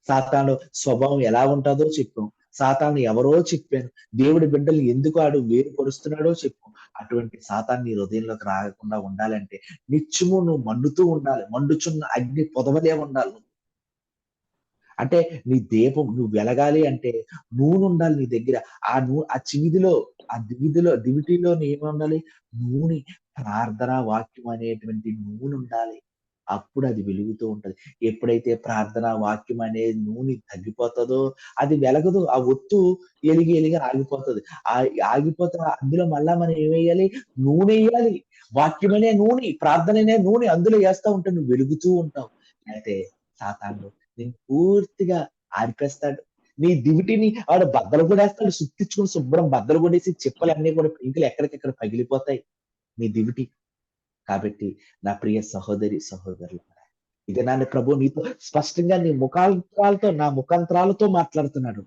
సాతాను స్వభావం ఎలా ఉంటుందో చెప్పాం, సాతాను ఎవరో చెప్పాను, దేవుడి బిడ్డలు ఎందుకు ఆడు వేరుపరుస్తున్నాడో చెప్పాం. అటువంటి సాతాన్ని హృదయంలోకి రాకుండా ఉండాలంటే నిత్యము నువ్వు మండుతూ ఉండాలి. మండుచున్న అగ్ని పొదవలే ఉండాలి. అంటే నీ దీపం నువ్వు వెలగాలి అంటే నూనె ఉండాలి నీ దగ్గర. ఆ దివిటిలో ఏముండాలి? నూనె, ప్రార్థన వాక్యం అనేటువంటి నూనె ఉండాలి. అప్పుడు అది వెలుగుతూ ఉంటది. ఎప్పుడైతే ప్రార్థన వాక్యం అనే నూనె తగ్గిపోతుందో అది వెలగదు. ఆ ఒత్తు ఎలిగి ఆగిపోతుంది. ఆగిపోతే అందులో మళ్ళా మనం ఏమేయాలి? నూనె వేయాలి. వాక్యం అనే నూనె, ప్రార్థన అనే నూనె అందులో వేస్తా ఉంటే నువ్వు వెలుగుతూ ఉంటావు. అయితే సాతానుడు నేను పూర్తిగా ఆరిపేస్తాడు. నీ దివిటిని వాడు బద్దలు కొడేస్తాడు. సుత్తించుకుని శుభ్రం బద్దలు కొడేసి చెప్పలన్నీ కూడా పెంకులు ఎక్కడికెక్కడ పగిలిపోతాయి నీ దివిటి. కాబట్టి నా ప్రియ సహోదరి సహోదరులు, ఇది నాన్న ప్రభు నీతో స్పష్టంగా నా ముఖాంతరాలతో మాట్లాడుతున్నాడు.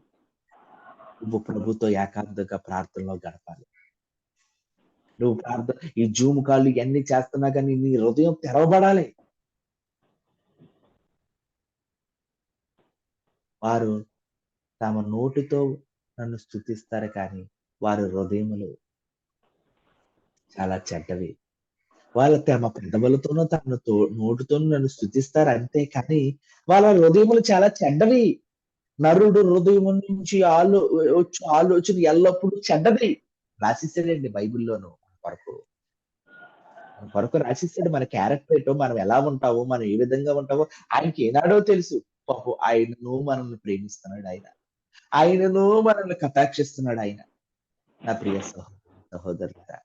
నువ్వు ప్రభుతో ఏకాంతంగా ప్రార్థనలో గడపాలి. నువ్వు ప్రార్థన ఈ జూమ్ కాళ్ళు ఇవన్నీ చేస్తున్నా కానీ నీ హృదయం తెరవబడాలి. వారు తమ నోటితో నన్ను స్తుతిస్తారు కానీ వారి హృదయములు చాలా చెడ్డవి. వాళ్ళ తమ పెదవులతోనూ తమ నోటితోనూ నన్ను స్తుతిస్తారు అంతే కానీ వాళ్ళ హృదయములు చాలా చెడ్డవి. నరుడు హృదయం నుంచి వచ్చు ఆలోచన ఎల్లప్పుడూ చెడ్డది రాసిస్తాడండి బైబిల్లోను. మన కొరకు రాసిస్తాడు. మన క్యారెక్టర్ ఏంటో, మనం ఎలా ఉంటావో, మనం ఏ విధంగా ఉంటావో ఆయనకి ఏనాడో తెలుసు. పాపం ఆయనను మనల్ని ప్రేమిస్తున్నాడు. ఆయనను మనల్ని కటాక్షిస్తున్నాడు ఆయన. నా ప్రియ సహోదరులారా,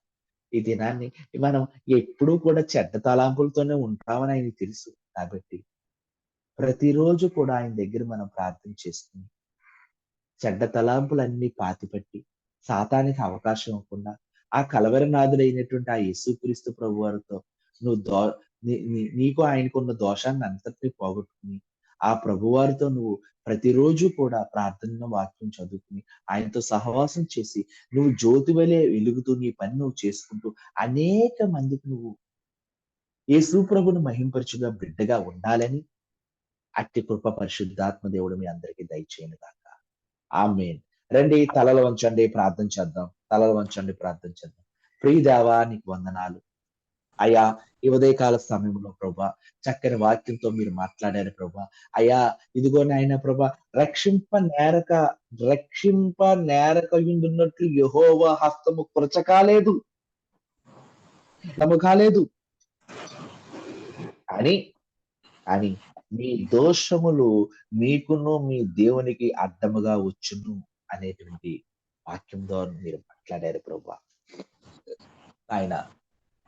ఈ దినాన్ని మనం ఎప్పుడూ కూడా చెడ్డ తలాంపులతోనే ఉంటామని ఆయనకి తెలుసు. కాబట్టి ప్రతిరోజు కూడా ఆయన దగ్గర మనం ప్రార్థన చేసుకుని చెడ్డ తలాంపులన్నీ పాతిపెట్టి సాతానికి అవకాశం ఇవ్వకుండా ఆ కలవరనాథుడైనటువంటి ఆ యేసుక్రీస్తు ప్రభు వారితో నువ్వు నీకు ఆయనకున్న దోషాన్ని అంతటినీ పోగొట్టుకుని ఆ ప్రభువారితో నువ్వు ప్రతిరోజు కూడా ప్రార్థన వాక్యం చదువుకుని ఆయనతో సహవాసం చేసి నువ్వు జ్యోతి వలె వెలుగుతూ నీ పని నువ్వు చేసుకుంటూ అనేక మందికి నువ్వు యేసు ప్రభుని మహింపరచుగా బిడ్డగా ఉండాలని అట్టి కృప పరిశుద్ధాత్మ దేవుడు మీ అందరికీ దయచేయను గాక. ఆమేన్. రండి, తలలు వంచండి, ప్రార్థన చేద్దాం. తలలు వంచండి, ప్రార్థన చేద్దాం. ప్రియదేవా, నీకు వందనాలు అయ్యా. ఈ ఉదయకాల సమయంలో ప్రభా చక్కని వాక్యంతో మీరు మాట్లాడారు ప్రభా. అయ్యా ఇదిగో నాయన ప్రభా, రక్షింప నేరక యుందున్నట్లు యెహోవా హస్తము కాలేదు అని మీ దోషములు మీకును మీ దేవునికి అడ్డముగా వచ్చును అనేటువంటి వాక్యం ద్వారా మీరు మాట్లాడారు ప్రభా. ఆయన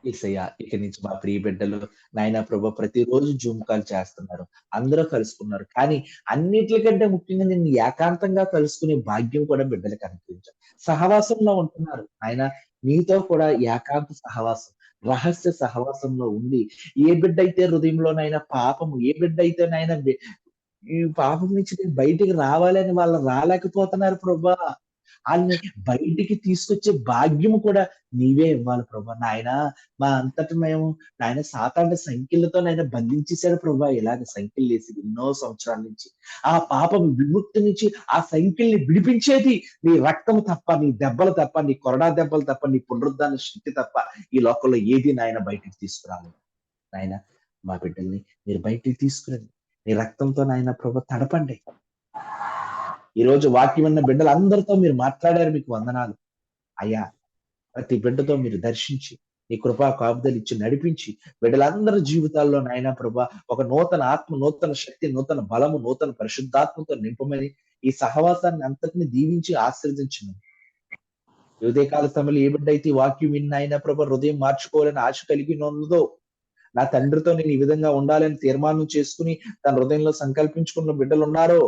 యేసయ్య, ఇక నుంచి మా ప్రియ బిడ్డలు నాయన ప్రభా ప్రతిరోజు జూమ్ కాల్ చేస్తున్నారు, అందరూ కలుసుకున్నారు. కానీ అన్నిటికంటే ముఖ్యంగా నిన్ను ఏకాంతంగా కలుసుకునే భాగ్యం కూడా బిడ్డలకు అనుగ్రహించారు. సహవాసంలో ఉంటున్నారు ఆయన, నీతో కూడా ఏకాంత సహవాసం, రహస్య సహవాసంలో ఉంది. ఏ బిడ్డ అయితే హృదయంలోనైనా పాపము, ఏ బిడ్డ అయితే నాయన ఈ పాపం నుంచి నేను బయటికి రావాలని వాళ్ళు రాలేకపోతున్నారు ప్రభా, వాళ్ళని బయటికి తీసుకొచ్చే భాగ్యము కూడా నీవే ఇవ్వాలి ప్రభా. నాయన మా అంతటి మేము నాయన సాతాను సంఖ్యలతో నాయన బంధించేశాడు ప్రభా. ఇలాగ సంఖ్యలు వేసి ఎన్నో సంవత్సరాల నుంచి ఆ పాపం విముక్తి నుంచి ఆ సంఖ్యల్ని విడిపించేది నీ రక్తము తప్ప, నీ దెబ్బలు తప్ప, నీ కొరడా దెబ్బలు తప్ప, నీ పునరుద్ధాన శక్తి తప్ప ఈ లోకంలో ఏది నాయన బయటికి తీసుకురాలేదు. నాయన మా బిడ్డల్ని మీరు బయటికి తీసుకురండి, నీ రక్తంతో నాయన ప్రభా తడపండి. ఈ రోజు వాక్యం ఉన్న బిడ్డలందరితో మీరు మాట్లాడారు, మీకు వందనాలు అయ్యా. ప్రతి బిడ్డతో మీరు దర్శించి నీ కృపా కాపుదలు ఇచ్చి నడిపించి బిడ్డలందరి జీవితాల్లో నాయన ప్రభా ఒక నూతన ఆత్మ, నూతన శక్తి, నూతన బలము, నూతన పరిశుద్ధాత్మతో నింపమని ఈ సహవాసాన్ని అంతటిని దీవించి ఆశీర్వదించమని. ఉదయకాల సమయంలో ఏ బిడ్డ అయితే వాక్యం విన్న ఆయన ప్రభా హృదయం మార్చుకోవాలని ఆశ కలిగి ఉన్నదో, నా తండ్రితో నేను ఈ విధంగా ఉండాలని తీర్మానం చేసుకుని తన హృదయంలో సంకల్పించుకున్న బిడ్డలు ఉన్నారో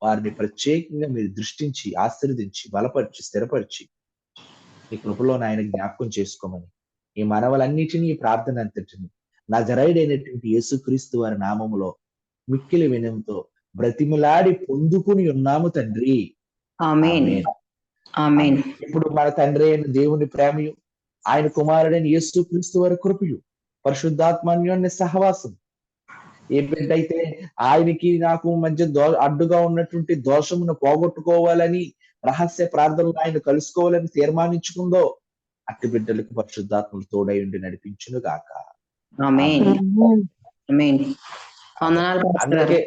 వారిని ప్రత్యేకంగా మీరు దృష్టించి ఆశీర్వదించి బలపరిచి స్థిరపరిచి ఈ కృపలో నాయన జ్ఞాపకం చేసుకోమని ఈ మనవలన్నిటినీ ఈ ప్రార్థన అంతటిని నజరేయుడైనటువంటి యేసుక్రీస్తు వారి నామములో మిక్కిలి వినయంతో బ్రతిమిలాడి పొందుకుని ఉన్నాము తండ్రి. ఆమేన్. ఆమేన్. ఇప్పుడు మన తండ్రి అయిన దేవుని ప్రేమయు ఆయన కుమారుడైన యేసుక్రీస్తు వారి కృపయు పరిశుద్ధాత్మన్యోన్య సహవాసం ఏ బిడ్డ అయితే ఆయనకి నాకు మధ్య అడ్డుగా ఉన్నటువంటి దోషమును పోగొట్టుకోవాలని రహస్య ప్రార్థనలు ఆయన కలుసుకోవాలని తీర్మానించుకుందో అట్టి బిడ్డలకు పరిశుద్ధాత్మలు తోడై ఉండి నడిపించును గాక. ఆమేన్. ఆమేన్. వందనాలు. అందుకే